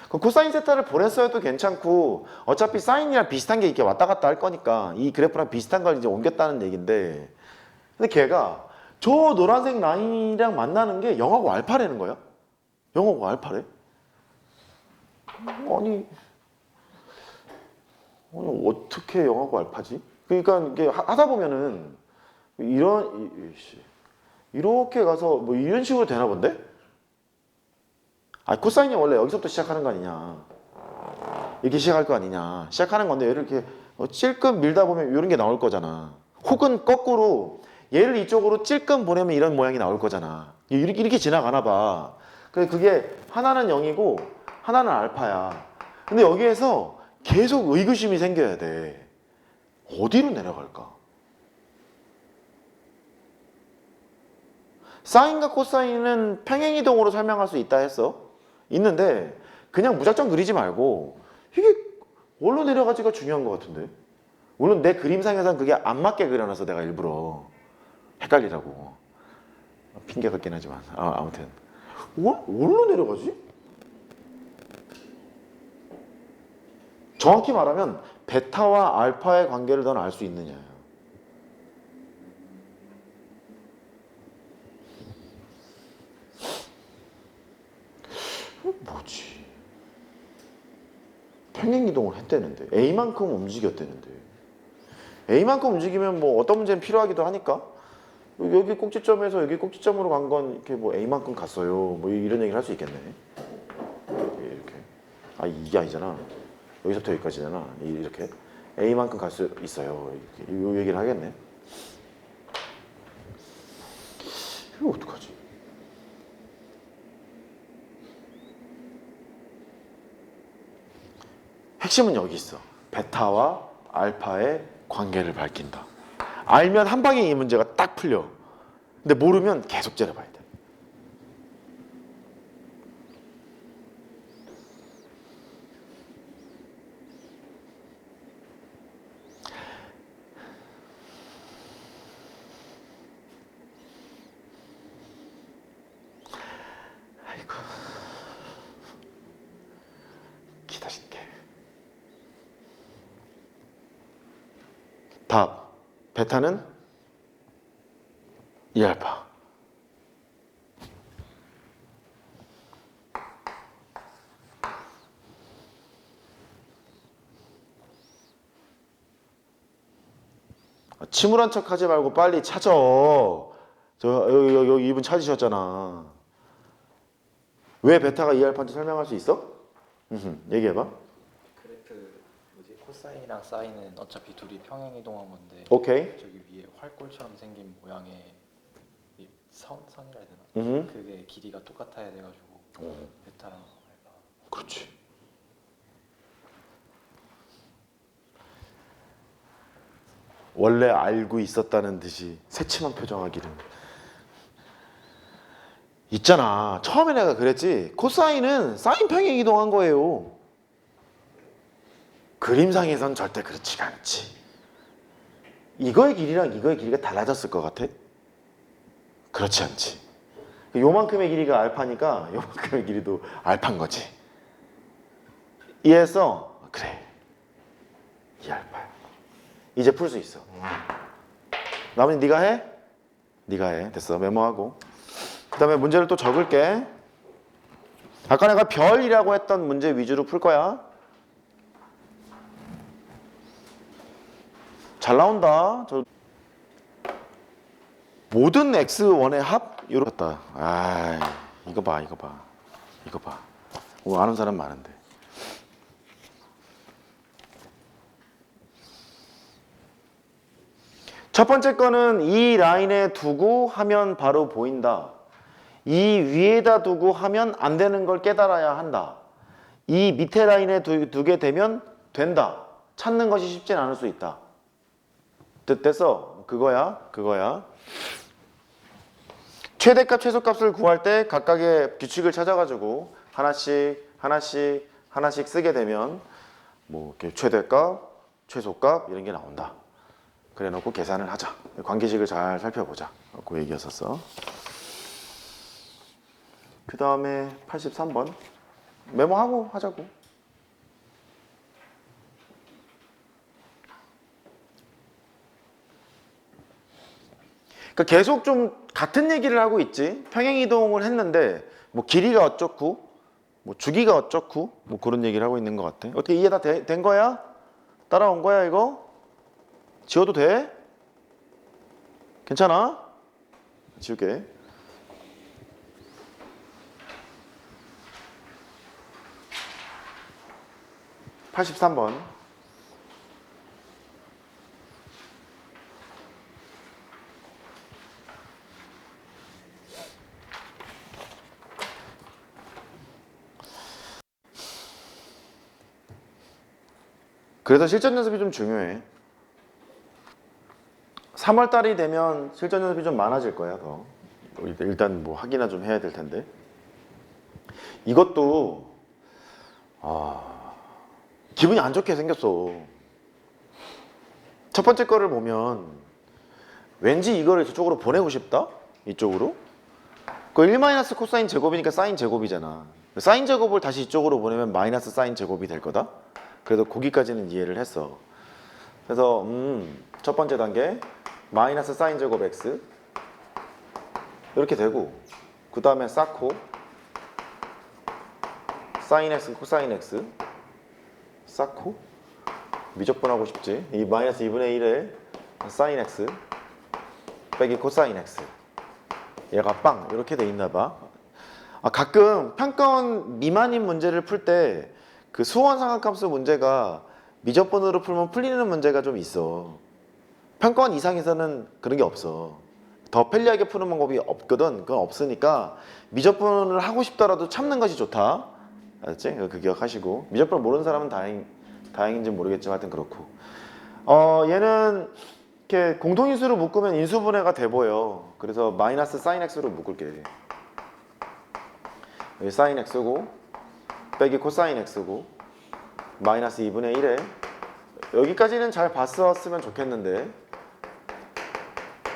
그 코사인 세타를 보냈어도 괜찮고 어차피 사인이랑 비슷한 게 이렇게 왔다 갔다 할 거니까 이 그래프랑 비슷한 걸 이제 옮겼다는 얘긴데 근데 걔가 저 노란색 라인이랑 만나는 게 0하고 알파라는 거야? 0하고 알파래? 아니 어떻게 0하고 알파지? 그러니까 이게 하다 보면은 이렇게 가서 뭐 이런 식으로 되나 본데? 코사인이 원래 여기서부터 시작하는 거 아니냐? 이렇게 시작할 거 아니냐? 시작하는 건데 얘를 이렇게 찔끔 밀다 보면 이런 게 나올 거잖아. 혹은 거꾸로 얘를 이쪽으로 찔끔 보내면 이런 모양이 나올 거잖아. 이렇게 지나가나 봐. 그게 하나는 0이고 하나는 알파야. 근데 여기에서 계속 의구심이 생겨야 돼. 어디로 내려갈까? 사인과 코사인은 평행이동으로 설명할 수 있다 했어. 있는데 그냥 무작정 그리지 말고 이게 뭘로 내려가지가 중요한 것 같은데. 물론 내 그림상에선 그게 안 맞게 그려놔서 내가 일부러 헷갈리라고. 핑계 같긴 하지만 아무튼 뭘로 내려가지? 정확히 말하면 베타와 알파의 관계를 넌 알 수 있느냐. 뭐지? 평행이동을 했대는데 A만큼 움직였대는데 A만큼 움직이면 뭐 어떤 문제는 필요하기도 하니까 여기 꼭지점에서 여기 꼭지점으로 간 건 이렇게 뭐 A만큼 갔어요. 뭐 이런 얘기를 할 수 있겠네. 이렇게. 이게 아니잖아. 여기서부터 여기까지잖아. 이렇게. A만큼 갈 수 있어요. 이렇게. 이 얘기를 하겠네. 이거 어떡하지? 핵심은 여기 있어. 베타와 알파의 관계를 밝힌다. 알면 한 방에 이 문제가 딱 풀려. 근데 모르면 계속 째려봐야 돼. 아이고. 기다릴게. 답. 베타는 2알파. 침울한 척 하지 말고 빨리 찾아. 여기 이분 찾으셨잖아. 왜 베타가 2알파인지 설명할 수 있어? 얘기해봐. 그래프 코사인이랑 사인은 어차피 둘이 평행 이동한 건데 오케이. 저기 위에 활골처럼 생긴 모양의 선이라 해야 되나? 그게 길이가 똑같아야 돼가지고 베타랑 알파. 그렇지. 원래 알고 있었다는 듯이 새침한 표정하기는. 있잖아. 처음에 내가 그랬지. 코사인은 사인 평행 이동한 거예요. 그림상에선 절대 그렇지가 않지. 이거의 길이랑 이거의 길이가 달라졌을 것 같아? 그렇지 않지. 요만큼의 길이가 알파니까 요만큼의 길이도 알파인 거지. 이해했어? 그래. 이 알파야. 이제 풀 수 있어. 나머지 네가 해? 네가 해. 됐어. 메모하고. 그 다음에 문제를 또 적을게. 아까 내가 별이라고 했던 문제 위주로 풀 거야. 잘 나온다. 모든 x1의 합? 이렇다. 이거 봐. 이거 봐. 아는 사람 많은데. 첫 번째 거는 이 라인에 두고 하면 바로 보인다. 이 위에다 두고 하면 안 되는 걸 깨달아야 한다. 이 밑에 라인에 두게 되면 된다. 찾는 것이 쉽진 않을 수 있다. 됐어? 그거야. 최대값, 최소값을 구할 때 각각의 규칙을 찾아가지고 하나씩 쓰게 되면 뭐 이렇게 최대값, 최소값 이런 게 나온다. 그래 놓고 계산을 하자. 관계식을 잘 살펴보자. 그 얘기였었어. 그 다음에 83번 메모하고 하자고. 그러니까 계속 좀 같은 얘기를 하고 있지. 평행이동을 했는데 뭐 길이가 어쩌고 뭐 주기가 어쩌고 뭐 그런 얘기를 하고 있는 것 같아. 어떻게 이해 다 된 거야? 따라온 거야 이거? 지워도 돼? 괜찮아? 지울게. (83번) 그래서 실전 연습이 좀 중요해. 3월 달이 되면 실전 연습이 좀 많아질 거야. 더 일단 뭐 확인이나 좀 해야 될 텐데. 이것도 기분이 안 좋게 생겼어. 첫 번째 거를 보면 왠지 이거를 저쪽으로 보내고 싶다? 이쪽으로? 그 1 마이너스 코사인 제곱이니까 사인 제곱이잖아. 사인 제곱을 다시 이쪽으로 보내면 마이너스 사인 제곱이 될 거다? 그래도 거기까지는 이해를 했어. 그래서 첫 번째 단계 마이너스 사인 제곱 x 이렇게 되고, 그 다음에 쌓고 사인 x 코사인 x 쌓고, 미적분하고 싶지. 이 마이너스 2분의 1에 사인 x 빼기 코사인 x, 얘가 빵 이렇게 돼 있나 봐. 가끔 평가원 미만인 문제를 풀 때 그 수원 상학함수 문제가 미적분으로 풀면 풀리는 문제가 좀 있어. 평가원 이상에서는 그런 게 없어. 더 편리하게 푸는 방법이 없거든. 그건 없으니까 미적분을 하고 싶더라도 참는 것이 좋다. 알았지? 그 기억하시고. 미적분을 모르는 사람은 다행인지 모르겠지만 하여튼 그렇고. 얘는 이렇게 공통인수로 묶으면 인수분해가 돼 보여. 그래서 마이너스 사인 x로 묶을게. 여기 사인 x고 빼기 코사인 x고 마이너스 2분의 1에, 여기까지는 잘 봤었으면 좋겠는데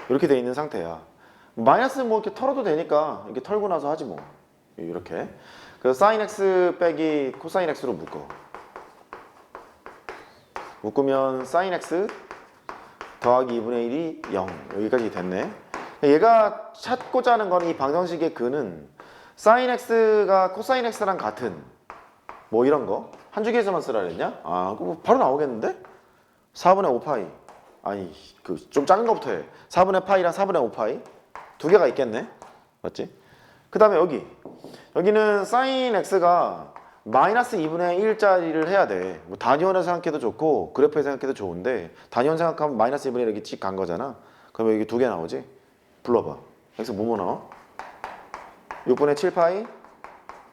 이렇게 돼 있는 상태야. 마이너스 뭐 이렇게 털어도 되니까 이렇게 털고 나서 하지 뭐. 이렇게. 그래서 사인 x 빼기 코사인 x로 묶으면 사인 x 더하기 2분의 1이 0. 여기까지 됐네. 얘가 찾고자 하는 거는 이 방정식의 근은 사인 x가 코사인 x랑 같은 뭐 이런 거 한 줄기에서만 쓰라 그랬냐? 그거 바로 나오겠는데? 4분의 5파이. 아니 그 좀 작은 거부터 해. 4분의 파이랑 4분의 5파이 두 개가 있겠네. 맞지? 그 다음에 여기는 사인 x가 마이너스 2분의 1짜리를 해야 돼. 뭐 단위원을 생각해도 좋고 그래프에 생각해도 좋은데, 단위원 생각하면 마이너스 2분의 1 이렇게 찍 간 거잖아. 그러면 여기 두 개 나오지? 불러봐. 여기서 뭐뭐 나와? 6분의 7파이,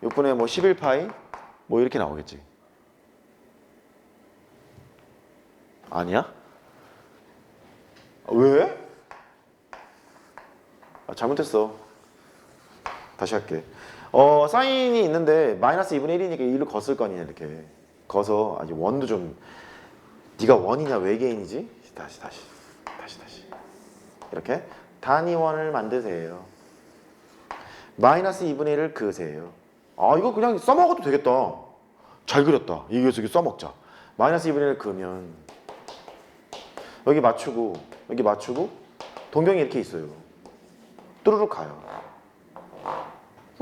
6분의 뭐 11파이 뭐 이렇게 나오겠지. 아니야? 왜? 잘못했어. 다시 할게. 사인이 있는데 마이너스 2분의 1이니까 1을 걷을 거 아니냐. 이렇게 거서 원도 좀, 네가 원이냐 외계인이지? 다시 이렇게 단위원을 만드세요. 마이너스 2분의 1을 그으세요. 이거 그냥 써먹어도 되겠다. 잘 그렸다. 이거 써먹자. 마이너스 2분의 1을 그으면 여기 맞추고 여기 맞추고 동경이 이렇게 있어요. 뚜루룩 가요.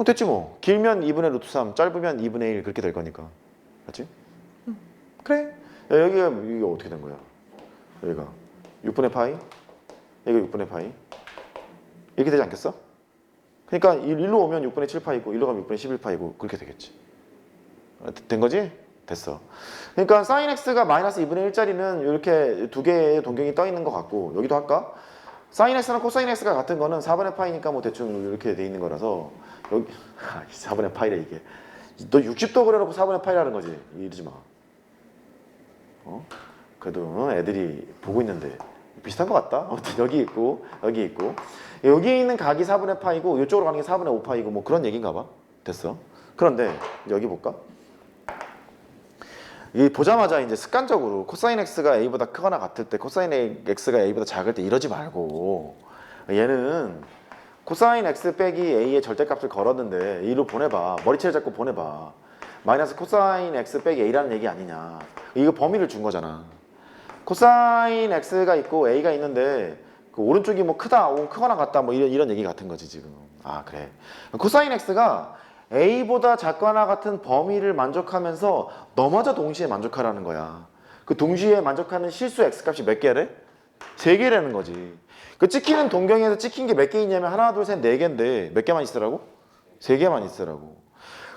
됐지 뭐. 길면 2분의 루트 3, 짧으면 2분의 1 그렇게 될 거니까. 맞지? 그래. 여기가 이게 어떻게 된 거야? 여기가 6분의 파이, 여기가 6분의 파이. 이렇게 되지 않겠어? 그러니까 1로 오면 6분의 7파이고 1로 가면 6분의 11파이고 그렇게 되겠지. 된 거지? 됐어. 그러니까 sin x가 마이너스 2분의 1짜리는 이렇게 두 개의 동경이 떠 있는 것 같고, 여기도 할까? sin x랑 코사인 x가 같은 거는 4분의 파이니까 뭐 대충 이렇게 돼 있는 거라서, 여기 4분의 파이래 이게. 너 60도 그려놓고 4분의 파이라는 거지. 이러지 마. 그래도 애들이 보고 있는데 비슷한 것 같다. 아무튼 여기 있고 여기 있고, 여기 있는 각이 4분의 파이고 이쪽으로 가는 게 4분의 5파이고 뭐 그런 얘기인가 봐. 됐어. 그런데 여기 볼까? 이 보자마자 이제 습관적으로 코사인 x가 a보다 크거나 같을 때, 코사인 x가 a보다 작을 때 이러지 말고, 얘는 코사인 x 빼기 a의 절대값을 걸었는데 a로 보내봐. 머리채를 잡고 보내봐. 마이너스 코사인 x 빼기 a라는 얘기 아니냐. 이거 범위를 준 거잖아. 코사인 x가 있고 a가 있는데 그 오른쪽이 뭐 크다, 크거나 같다 뭐 이런 얘기 같은 거지 지금. 그래. 코사인 x가 a보다 작거나 같은 범위를 만족하면서 너마저 동시에 만족하라는 거야. 그 동시에 만족하는 실수 x값이 몇 개래? 3개라는 거지. 그 찍히는 동경에서 찍힌 게 몇 개 있냐면 하나, 둘, 셋, 4개인데 몇 개만 있으라고? 3개만 있으라고.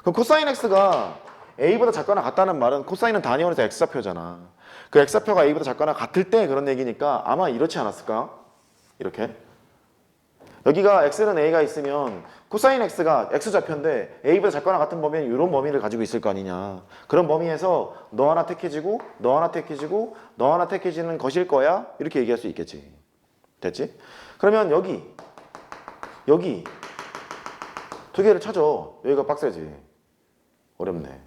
그럼 코사인 x가 a보다 작거나 같다는 말은 코사인은 단위원에서 x좌표잖아. 그 x좌표가 a보다 작거나 같을 때 그런 얘기니까 아마 이렇지 않았을까? 이렇게. 여기가 x는 a가 있으면 코사인 x가 x좌표인데 a보다 작거나 같은 범위는 이런 범위를 가지고 있을 거 아니냐. 그런 범위에서 너 하나 택해지고 너 하나 택해지고 너 하나 택해지는 것일 거야. 이렇게 얘기할 수 있겠지. 됐지? 그러면 여기 여기 두 개를 찾아. 여기가 빡세지. 어렵네.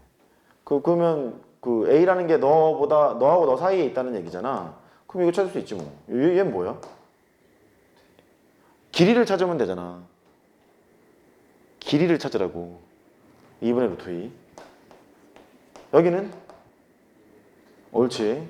그러면 그 A라는 게 너보다 너하고 너 사이에 있다는 얘기잖아. 그럼 이거 찾을 수 있지 뭐. 얘는 뭐야? 길이를 찾으면 되잖아. 길이를 찾으라고. 2분의 루트 2. 여기는 옳지.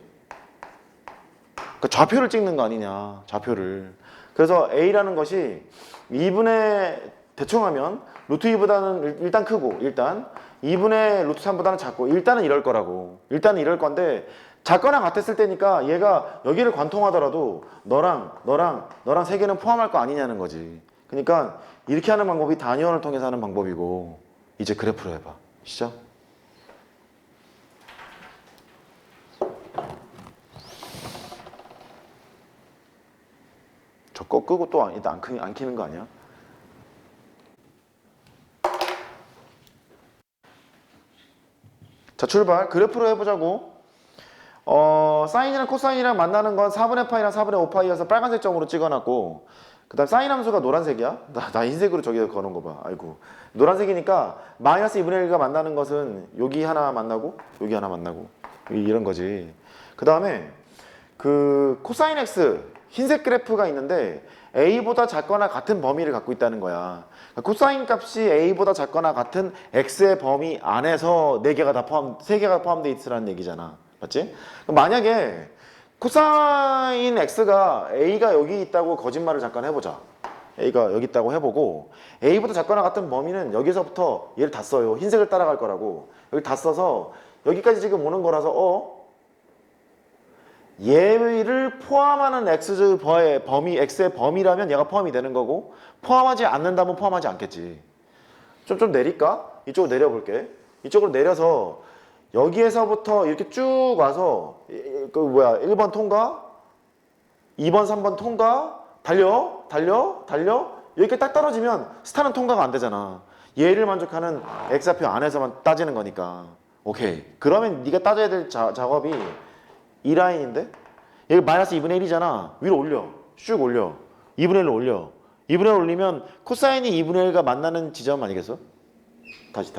그 좌표를 찍는 거 아니냐. 좌표를. 그래서 A라는 것이 2분의 대충 하면 루트 2보다는 일단 크고 일단 2분의 루트 3보다는 작고 일단은 이럴 거라고. 일단은 이럴 건데 작거나 같았을 때니까 얘가 여기를 관통하더라도 너랑 세 개는 포함할 거 아니냐는 거지. 그러니까 이렇게 하는 방법이 단위원을 통해서 하는 방법이고 이제 그래프로 해봐. 시작. 저 거 끄고 또 안 키는 거 아니야? 자, 출발. 그래프로 해보자고. 사인이랑 코사인이랑 만나는 건 4분의 파이랑 4분의 5파이여서 빨간색 점으로 찍어놨고 그 다음 사인 함수가 노란색이야. 나 흰색으로 저기다 거는 거 봐. 아이고. 노란색이니까 마이너스 2분의 1가 만나는 것은 여기 하나 만나고 여기 하나 만나고 이런 거지. 그 다음에 그 코사인 x 흰색 그래프가 있는데 a보다 작거나 같은 범위를 갖고 있다는 거야. 코사인 값이 a보다 작거나 같은 x의 범위 안에서 세 개가 포함되어 있으라는 얘기잖아. 맞지? 만약에 코사인 x가 a가 여기 있다고 거짓말을 잠깐 해보자. a가 여기 있다고 해보고 a보다 작거나 같은 범위는 여기서부터 얘를 다 써요. 흰색을 따라갈 거라고. 여기 다 써서 여기까지 지금 오는 거라서 얘를 포함하는 x의 범위, x의 범위라면 얘가 포함이 되는 거고 포함하지 않는다면 포함하지 않겠지. 좀 내릴까? 이쪽으로 내려볼게. 이쪽으로 내려서 여기에서부터 이렇게 쭉 와서 1번 통과, 2번, 3번 통과, 달려 여기까지 딱 떨어지면 스타는 통과가 안 되잖아. 얘를 만족하는 x좌표 안에서만 따지는 거니까. 오케이. 그러면 네가 따져야 될 작업이 이 라인인데 여기 마이너스 2분의 1이잖아. 위로 올려. 쭉 올려. 2분의 1로 올려. 2분의 1 올리면 코사인이 2분의 1가 만나는 지점 아니겠어? 다시.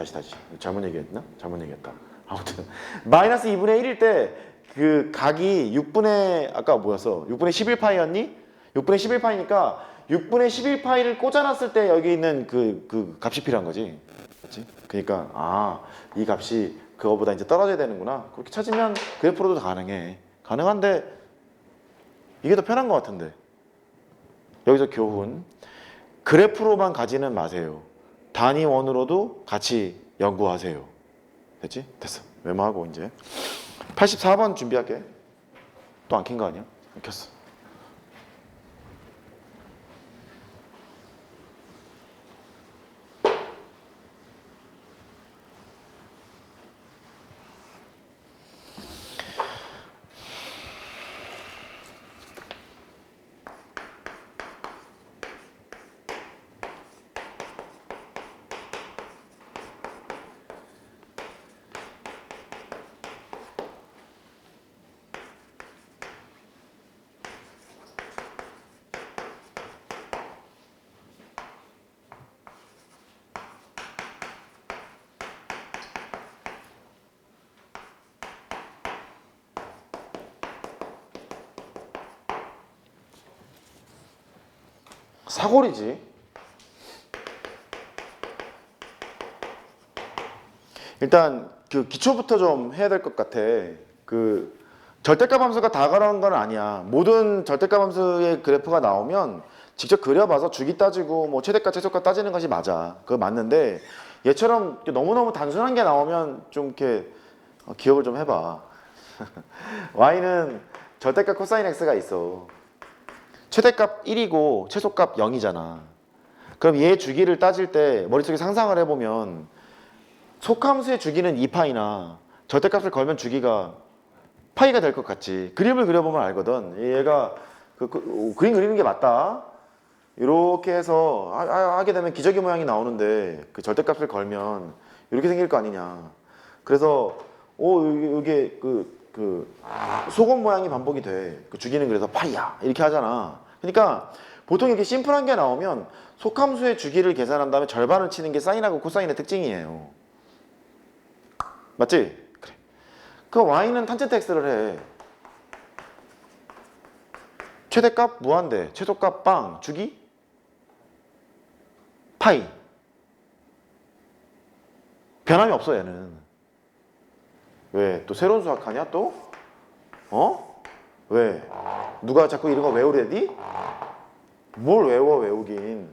잘못 얘기했나? 잘못 얘기했다. 아무튼 마이너스 2분의 1일 때 그 각이 6분의 아까 뭐였어? 6분의 11파이였니? 6분의 11파이니까 6분의 11파이를 꽂아놨을 때 여기 있는 그 값이 필요한 거지. 그렇지? 그러니까 이 값이 그거보다 이제 떨어져야 되는구나. 그렇게 찾으면 그래프로도 가능해. 가능한데 이게 더 편한 것 같은데. 여기서 교훈. 그래프로만 가지는 마세요. 단위원으로도 같이 연구하세요. 됐지? 됐어. 메모하고 이제 84번 준비할게. 또 안 킨 거 아니야? 켰어. 사골이지. 일단 그 기초부터 좀 해야 될 것 같아. 그 절대값 함수가 다 그런 건 아니야. 모든 절대값 함수의 그래프가 나오면 직접 그려봐서 주기 따지고 뭐 최대값 최소값 따지는 것이 맞아. 그거 맞는데 얘처럼 너무너무 단순한 게 나오면 좀 이렇게 기억을 좀 해봐. y는 절대값 코사인 x가 있어. 최대값 1이고 최소값 0이잖아. 그럼 얘 주기를 따질 때 머릿속에 상상을 해보면 속함수의 주기는 2파이나 절대값을 걸면 주기가 파이가 될 것 같지. 그림을 그려보면 알거든. 얘가 그림 그리는 게 맞다. 이렇게 해서 하게 되면 기저귀 모양이 나오는데 그 절대값을 걸면 이렇게 생길 거 아니냐. 그래서 이게 소금 모양이 반복이 돼. 그 주기는 그래서 파이야 이렇게 하잖아. 그러니까 보통 이렇게 심플한 게 나오면 속함수의 주기를 계산한 다음에 절반을 치는 게 사인하고 코사인의 특징이에요. 맞지? 그래. 그 y는 탄젠트 x를 해. 최대값 무한대, 최소값 빵, 주기 파이. 변함이 없어 얘는. 왜? 또 새로운 수학하냐 또? 왜? 누가 자꾸 이런 거 외우래니? 뭘 외우긴.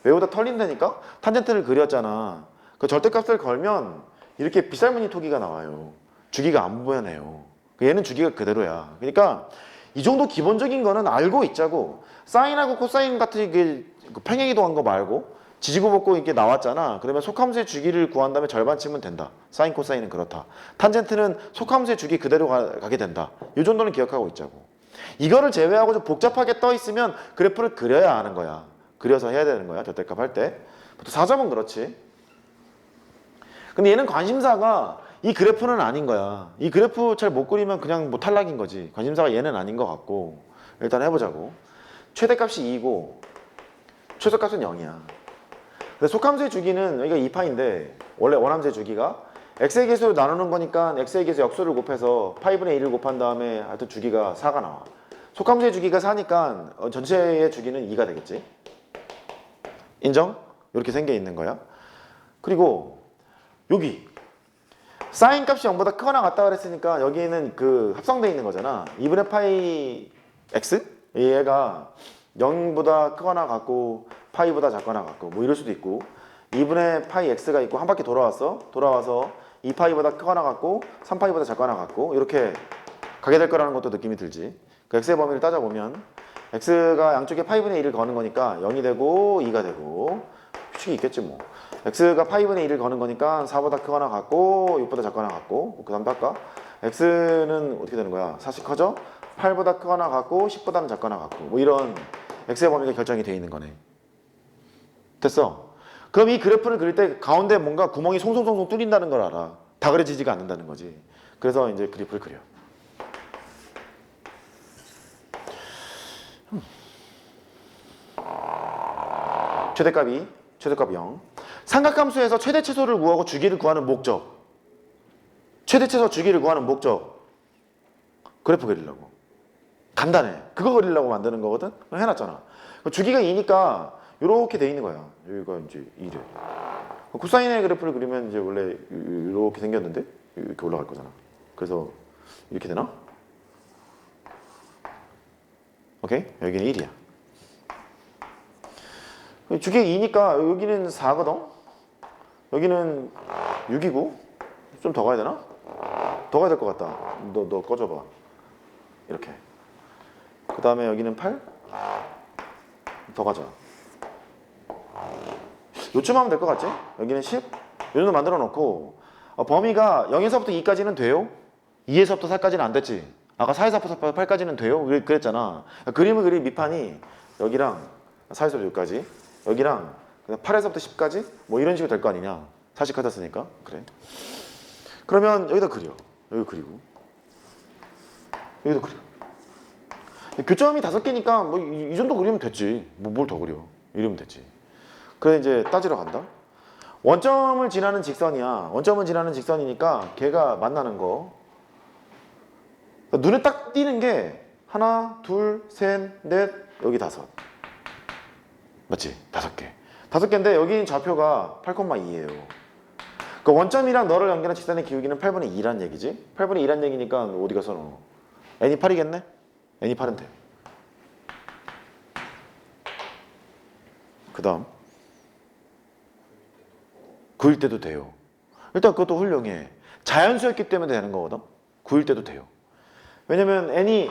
외우다 털린다니까? 탄젠트를 그렸잖아. 그 절대값을 걸면 이렇게 빗살무늬 토기가 나와요. 주기가 안 보여내요. 얘는 주기가 그대로야. 그러니까 이 정도 기본적인 거는 알고 있자고. 사인하고 코사인 같은 그 평행이동한 거 말고 지지고 볶고 이렇게 나왔잖아. 그러면 속함수의 주기를 구한 다음에 절반 치면 된다. 사인 코사인은 그렇다. 탄젠트는 속함수의 주기 그대로 가게 된다. 이 정도는 기억하고 있자고. 이거를 제외하고 좀 복잡하게 떠 있으면 그래프를 그려야 하는 거야. 그려서 해야 되는 거야. 절대값 할 때. 보통 4점은 그렇지. 근데 얘는 관심사가 이 그래프는 아닌 거야. 이 그래프 잘 못 그리면 그냥 뭐 탈락인 거지. 관심사가 얘는 아닌 것 같고. 일단 해보자고. 최대값이 2고 최소값은 0이야. 근데 속함수의 주기는 여기가 2파인데 원래 원함수의 주기가 x의 개수로 나누는 거니까 x의 개수 역수를 곱해서 파이분의 1을 곱한 다음에 하여튼 주기가 4가 나와. 속함수의 주기가 4니까 전체의 주기는 2가 되겠지. 인정? 이렇게 생겨 있는 거야. 그리고 여기 사인 값이 0보다 크거나 같다 그랬으니까 여기는 그 합성되어 있는 거잖아. 2분의 파이 x? 얘가 0보다 크거나 같고 파이보다 작거나 같고 뭐 이럴 수도 있고 2분의 파이 x가 있고 한 바퀴 돌아와서 2파이보다 크거나 같고 3파이보다 작거나 같고 이렇게 가게 될 거라는 것도 느낌이 들지. 그 x의 범위를 따져보면 x가 양쪽에 파이분의 1을 거는 거니까 0이 되고 2가 되고 규칙이 있겠지 뭐. x가 파이분의 1을 거는 거니까 4보다 크거나 같고 6보다 작거나 같고 그 다음 할까? x는 어떻게 되는 거야? 4씩 커져? 8보다 크거나 같고 10보다는 작거나 같고 뭐 이런 x의 범위가 결정이 돼 있는 거네. 됐어? 그럼 이 그래프를 그릴 때 가운데 뭔가 구멍이 송송송송 뚫린다는 걸 알아. 다 그려지지가 않는다는 거지. 그래서 이제 그래프를 그려. 최대값 0. 삼각함수에서 최대 최소를 구하고 주기를 구하는 목적. 최대 최소 주기를 구하는 목적. 그래프 그리려고. 간단해. 그거 그리려고 만드는 거거든? 해놨잖아. 주기가 2니까 이렇게 돼 있는 거야. 여기가 이제 2래. 코사인의 그래프를 그리면 이제 원래 이렇게 생겼는데 이렇게 올라갈 거잖아. 그래서 이렇게 되나? 오케이? 여기는 1이야. 주기가 2니까 여기는 4거든? 여기는 6이고 좀 더 가야 되나? 더 가야 될 것 같다. 너 꺼져봐. 이렇게. 그 다음에 여기는 8? 더 가자. 요쯤 하면 될 것 같지? 여기는 10? 요 정도 만들어 놓고 범위가 0에서부터 2까지는 돼요? 2에서부터 4까지는 안 됐지? 아까 4에서부터 8까지는 돼요? 그랬잖아. 그림을 그린 밑판이 여기랑 4에서부터 6까지 여기랑 8에서부터 10까지 뭐 이런 식으로 될 거 아니냐. 40 가졌으니까. 그래. 그러면 여기다 그려. 여기 그리고 여기도 그려. 교점이 5개니까 뭐 이 정도 그리면 됐지. 뭐 뭘 더 그려. 이러면 됐지. 그래 이제 따지러 간다. 원점을 지나는 직선이야. 원점을 지나는 직선이니까 걔가 만나는 거. 눈에 딱 띄는 게 하나, 둘, 셋, 넷, 여기 5. 맞지? 5개. 5개인데 여기 좌표가 8,2예요. 그 원점이랑 너를 연결한 직선의 기울기는 8분의 2란 얘기지? 8분의 2란 얘기니까 어디 가서 넣어? n이 8이겠네? n이 8은 돼. 그 다음 9일 때도 돼요. 일단 그것도 훌륭해. 자연수였기 때문에 되는 거거든. 9일 때도 돼요. 왜냐면 n이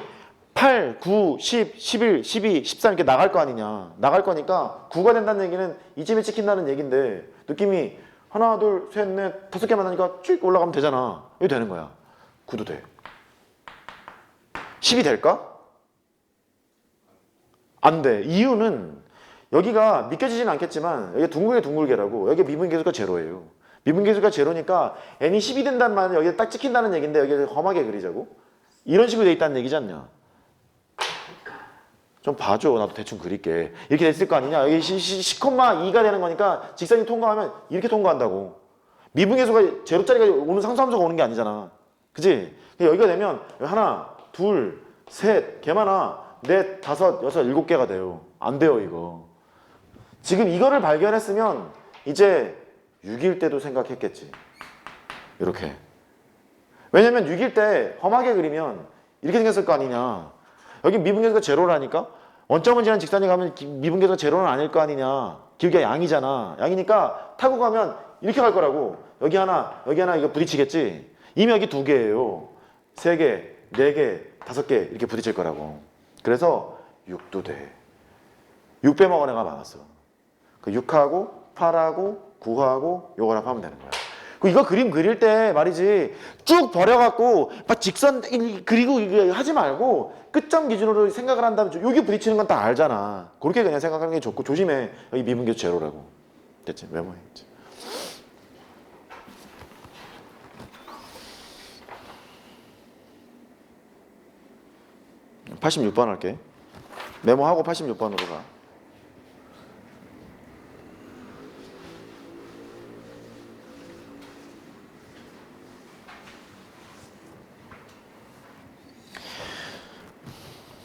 8, 9, 10, 11, 12, 13 이렇게 나갈 거 아니냐. 나갈 거니까 9가 된다는 얘기는 이쯤에 찍힌다는 얘긴데 느낌이 하나, 둘, 셋, 넷, 5개 만나니까 쭉 올라가면 되잖아. 이거 되는 거야. 9도 돼. 10이 될까? 안 돼. 이유는 여기가 믿겨지진 않겠지만 여기 둥글게라고 여기 미분계수가 제로예요. 미분계수가 제로니까 n이 10이 된다는 말은 여기에 딱 찍힌다는 얘기인데 여기 험하게 그리자고. 이런 식으로 돼 있다는 얘기지 않냐. 좀 봐줘. 나도 대충 그릴게. 이렇게 됐을 거 아니냐. 여기 10,2가 되는 거니까 직선이 통과하면 이렇게 통과한다고. 미분계수가 제로짜리가 오는 상수함수가 오는 게 아니잖아. 그지? 여기가 되면 하나, 둘, 셋, 개 많아. 넷, 다섯, 여섯, 일곱 개가 돼요. 안 돼요, 이거. 지금 이거를 발견했으면 이제 6일 때도 생각했겠지. 이렇게. 왜냐면 6일 때 험하게 그리면 이렇게 생겼을 거 아니냐. 여기 미분계수가 제로라니까? 원점을 지난 직선이 가면 미분계수가 제로는 아닐 거 아니냐. 기울기가 양이잖아. 양이니까 타고 가면 이렇게 갈 거라고. 여기 하나 이거 부딪히겠지? 이미 여기 2개예요. 3개, 4개, 5개 이렇게 부딪힐 거라고. 그래서 6도 돼. 6 빼먹은 애가 많았어. 그 6하고 8하고 9하고 요걸 합하면 되는 거야. 이거 그림 그릴 때 말이지 쭉 버려갖고 막 직선 그리고 이거 하지 말고 끝점 기준으로 생각을 한다면 여기 부딪히는 건 다 알잖아. 그렇게 그냥 생각하는 게 좋고 조심해. 여기 미분계수 제로라고. 됐지? 메모해야지. 음. 86번 할게. 메모하고 86번으로 가.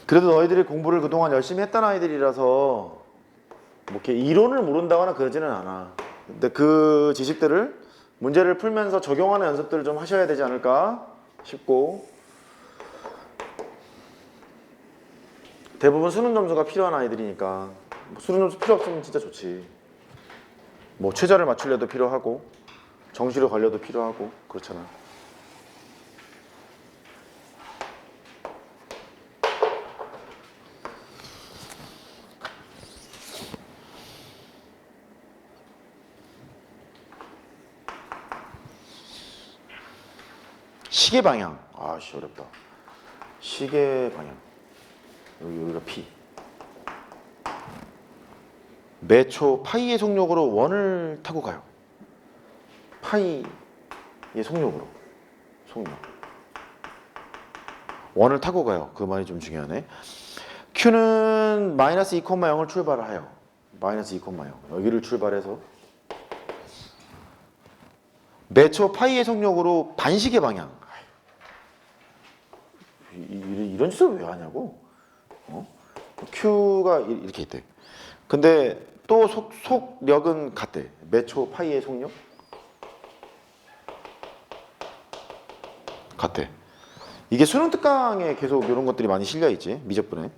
그래도 너희들이 공부를 그동안 열심히 했던 아이들이라서 뭐 이렇게 이론을 모른다거나 그러지는 않아. 근데 그 지식들을 문제를 풀면서 적용하는 연습들을 좀 하셔야 되지 않을까 싶고, 대부분 수능 점수가 필요한 아이들이니까 수능 점수 필요 없으면 진짜 좋지. 뭐 최저를 맞추려도 필요하고 정시로 걸려도 필요하고 그렇잖아. 시계 방향. 아씨 어렵다. 시계 방향. 여기가 P. 매초 파이의 속력으로 원을 타고 가요. 파이의 속력으로. 속력. 원을 타고 가요. 그 말이 좀 중요하네. Q는 마이너스 2,0을 출발을 해요. 마이너스 2,0. 여기를 출발해서 매초 파이의 속력으로 반시계 방향. 이런 짓을 왜 하냐고. Q가 이렇게 있대. 근데 또 속력은 같대. 매초 파이의 속력 같대. 이게 수능 특강에 계속 이런 것들이 많이 실려 있지. 미적분에.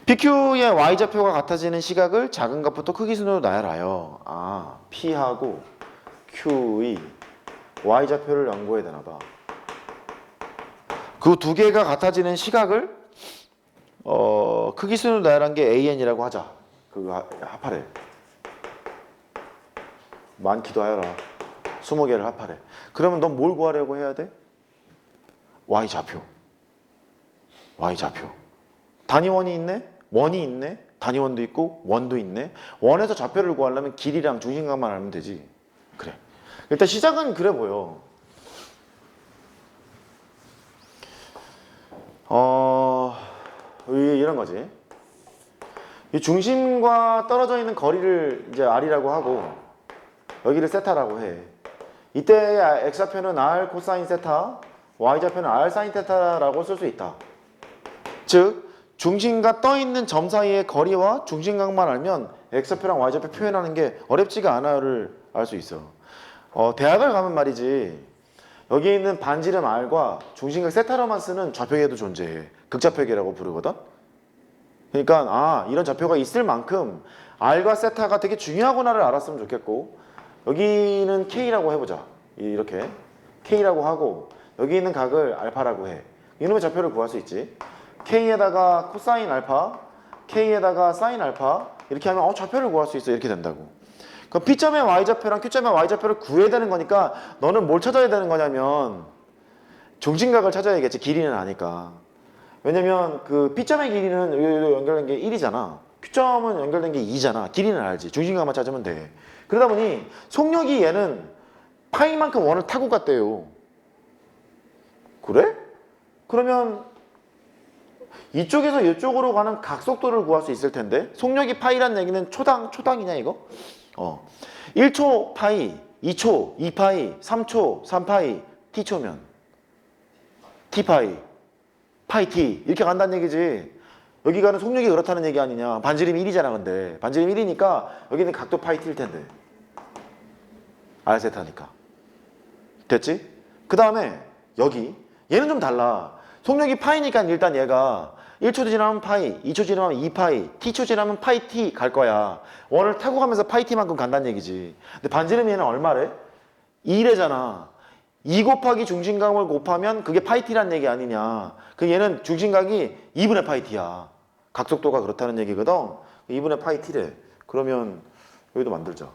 PQ의 Y좌표가 같아지는 시각을 작은 값부터 크기 순으로 나열하여. 아, P하고 Q의 Y좌표를 연구해야 되나 봐. 그 두 개가 같아지는 시각을 크기 순으로 나열한 게 AN이라고 하자. 그거 합하래. 많기도 하여라. 20개를 합하래. 그러면 넌 뭘 구하려고 해야 돼? Y좌표. Y좌표. 단위원이 있네? 원이 있네? 단위원도 있고 원도 있네? 원에서 좌표를 구하려면 길이랑 중심각만 알면 되지. 그래. 일단 시작은 그래 보여. 이런 거지. 이 중심과 떨어져 있는 거리를 이제 R이라고 하고 여기를 세타라고 해. 이때의 X좌표는 R 코사인 세타, Y좌표는 R 사인 테타라고 쓸 수 있다. 즉 중심과 떠 있는 점 사이의 거리와 중심각만 알면 X좌표랑 Y좌표 표현하는 게 어렵지가 않아요를 알 수 있어. 대학을 가면 말이지. 여기 있는 반지름 R과 중심각 세타로만 쓰는 좌표계도 존재해. 극좌표계라고 부르거든. 그러니까 이런 좌표가 있을 만큼 R과 세타가 되게 중요하구나를 알았으면 좋겠고, 여기는 K라고 해보자. 이렇게 K라고 하고 여기 있는 각을 알파라고 해. 이놈의 좌표를 구할 수 있지. K에다가 코사인 알파, K에다가 사인 알파 이렇게 하면 좌표를 구할 수 있어. 이렇게 된다고. 그럼 P점의 Y좌표랑 Q점의 Y좌표를 구해야 되는 거니까 너는 뭘 찾아야 되는 거냐면 중심각을 찾아야겠지. 길이는 아니까. 왜냐면 그 P점의 길이는 여기로 연결된 게 1이잖아. Q점은 연결된 게 2잖아. 길이는 알지. 중심각만 찾으면 돼. 그러다 보니 속력이 얘는 파이만큼 원을 타고 갔대요. 그래? 그러면 이쪽에서 이쪽으로 가는 각속도를 구할 수 있을 텐데 속력이 파이란 얘기는 초당이냐 이거? 1초 파이, 2초 2파이, 3초 3파이, t초면 t파이, 파이 t 이렇게 간다는 얘기지. 여기 가는 속력이 그렇다는 얘기 아니냐. 반지름이 1이잖아 근데. 반지름이 1이니까 여기는 각도 파이 t일 텐데. R세타니까. 됐지? 그 다음에 여기 얘는 좀 달라. 속력이 파이니까 일단 얘가 1초 지나면 파이, 2초 지나면 2파이, t초 지나면 파이 t 갈 거야. 원을 타고 가면서 파이 t만큼 간다는 얘기지. 근데 반지름이 얘는 얼마래? 2래잖아. 2 곱하기 중심각을 곱하면 그게 파이 t란 얘기 아니냐. 그 얘는 중심각이 2분의 파이 t야. 각속도가 그렇다는 얘기거든. 2분의 파이 t래. 그러면 여기도 만들자.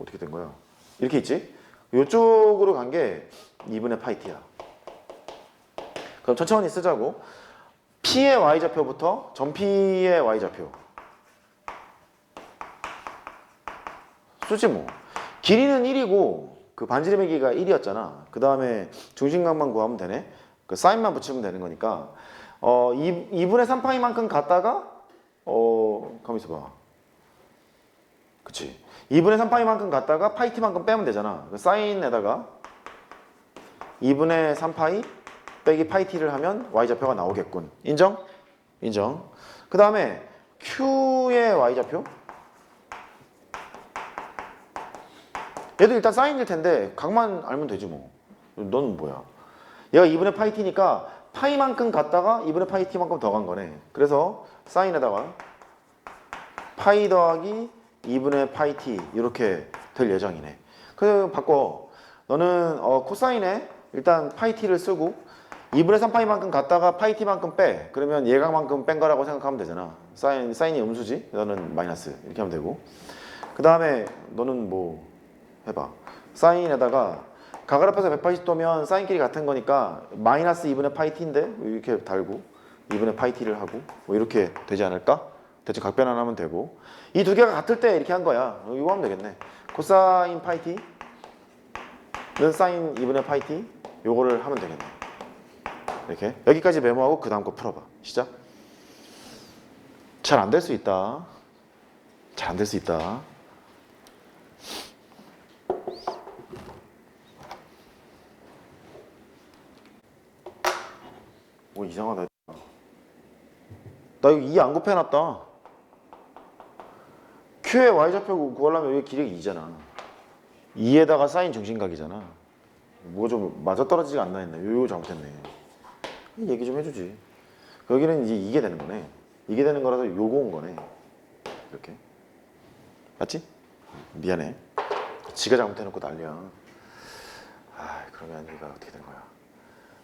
어떻게 된 거야? 이렇게 있지? 이쪽으로 간 게 2분의 파이 t야. 그럼 천천히 쓰자고. P의 Y좌표부터 전 P의 Y좌표. 쓰지 뭐. 길이는 1이고 그 반지름의 길이가 1이었잖아. 그 다음에 중심각만 구하면 되네. 그 사인만 붙이면 되는 거니까 2분의 3파이만큼 갔다가 가만 있어봐. 그치. 2분의 3파이만큼 갔다가 파이 t만큼 빼면 되잖아. 그 사인에다가 2분의 3파이 빼기 파이 t를 하면 y좌표가 나오겠군. 인정? 인정. 그 다음에 q의 y좌표. 얘도 일단 사인일 텐데 각만 알면 되지 뭐. 너는 뭐야? 얘가 2분의 파이 t니까 파이만큼 갔다가 2분의 파이 t만큼 더 간 거네. 그래서 사인에다가 파이 더하기 2분의 파이 t 이렇게 될 예정이네. 그래서 바꿔. 너는 코사인에 일단 파이 t를 쓰고 2분의 3파이만큼 갔다가 파이 t만큼 빼. 그러면 얘가만큼 뺀 거라고 생각하면 되잖아. 사인이 음수지? 너는 마이너스. 이렇게 하면 되고. 그 다음에 너는 뭐 해봐. 사인에다가 각을 합해서 180도면 사인끼리 같은 거니까 마이너스 2분의 파이 t인데 이렇게 달고 2분의 파이 t를 하고 뭐 이렇게 되지 않을까? 대충 각변 하나 하면 되고. 이 두 개가 같을 때 이렇게 한 거야. 이거 하면 되겠네. 코사인 파이 t는 사인 2분의 파이 t 요거를 하면 되겠네. 이렇게 여기까지 메모하고 그 다음 거 풀어봐. 시작. 잘 안 될 수 있다. 잘 안 될 수 있다. 뭐 이상하다. 나 이거 2 안 곱해놨다. Q의 Y좌표 구하려면 여기 길이가 2잖아. 2에다가 사인 중심각이잖아. 뭐가 좀 맞아떨어지지가 않나 했네. 요거 잘못했네. 얘기 좀 해주지. 여기는 이제 이게 되는 거네. 이게 되는 거라서 요거 온 거네. 이렇게. 맞지? 미안해. 지가 잘못해놓고 난리야. 그러면 얘가 어떻게 된 거야?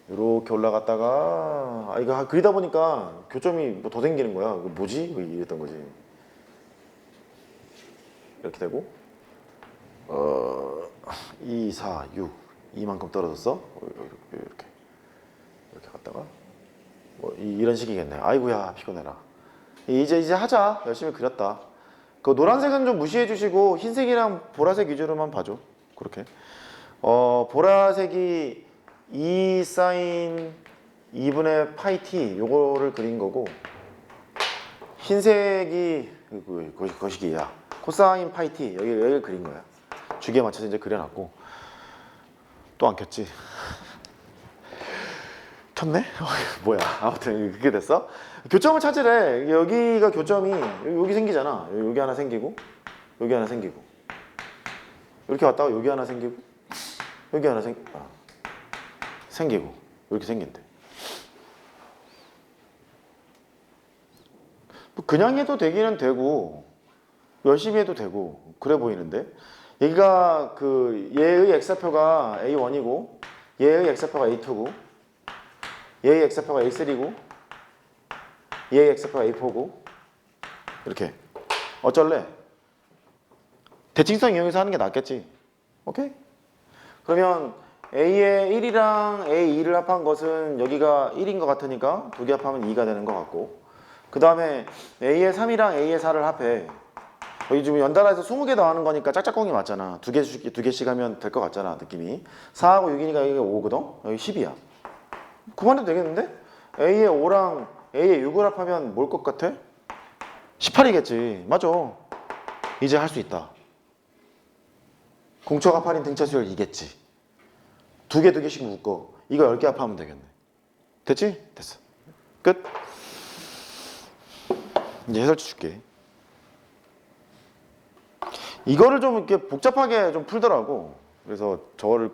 이렇게 올라갔다가 이거 그리다 보니까 교점이 뭐 더 생기는 거야. 이거 뭐지? 이랬던 거지. 이렇게 되고 2, 4, 6 이만큼 떨어졌어. 이렇게 갔다가 뭐 이런 식이겠네. 아이고야 피곤해라. 이제 하자. 열심히 그렸다. 그 노란색은 좀 무시해 주시고 흰색이랑 보라색 위주로만 봐줘. 그렇게 보라색이 2 사인 2분의 파이 t 요거를 그린 거고 흰색이 거시기야 코사인 파이 t 여기를 그린 거야. 주기에 맞춰서 이제 그려놨고 또 안 켰지. 켰네? 뭐야 아무튼 그게 됐어. 교점을 찾으래. 여기가 교점이 여기 생기잖아. 여기 하나 생기고 여기 하나 생기고 이렇게 왔다가 여기 하나 생기고 여기 하나 생기고 이렇게 생긴대. 그냥 해도 되기는 되고 열심히 해도 되고 그래 보이는데 여기가 그 얘의 x좌표가 a1이고 얘의 x좌표가 a2고 얘의 x좌표가 a3고 얘의 x좌표가 a4고 이렇게 어쩔래? 대칭성 이용해서 하는 게 낫겠지. 오케이? 그러면 A의 1이랑 A2를 합한 것은 여기가 1인 것 같으니까 두 개 합하면 2가 되는 것 같고 그 다음에 A의 3이랑 A의 4를 합해. 여기 지금 연달아서 20개 더하는 거니까 짝짝꿍이 맞잖아. 두 개씩 하면 될 것 같잖아 느낌이. 4하고 6이니까 여기가 5거든? 여기 10이야. 그만해도 되겠는데? A의 5랑 A에 6을 합하면 뭘 것 같아? 18이겠지. 맞아. 이제 할 수 있다. 공초가 8인 등차 수열 2겠지. 두 개씩 묶어. 이거 10개 합하면 되겠네. 됐지? 됐어. 끝. 이제 해설지 줄게. 이거를 좀 이렇게 복잡하게 좀 풀더라고. 그래서 저거를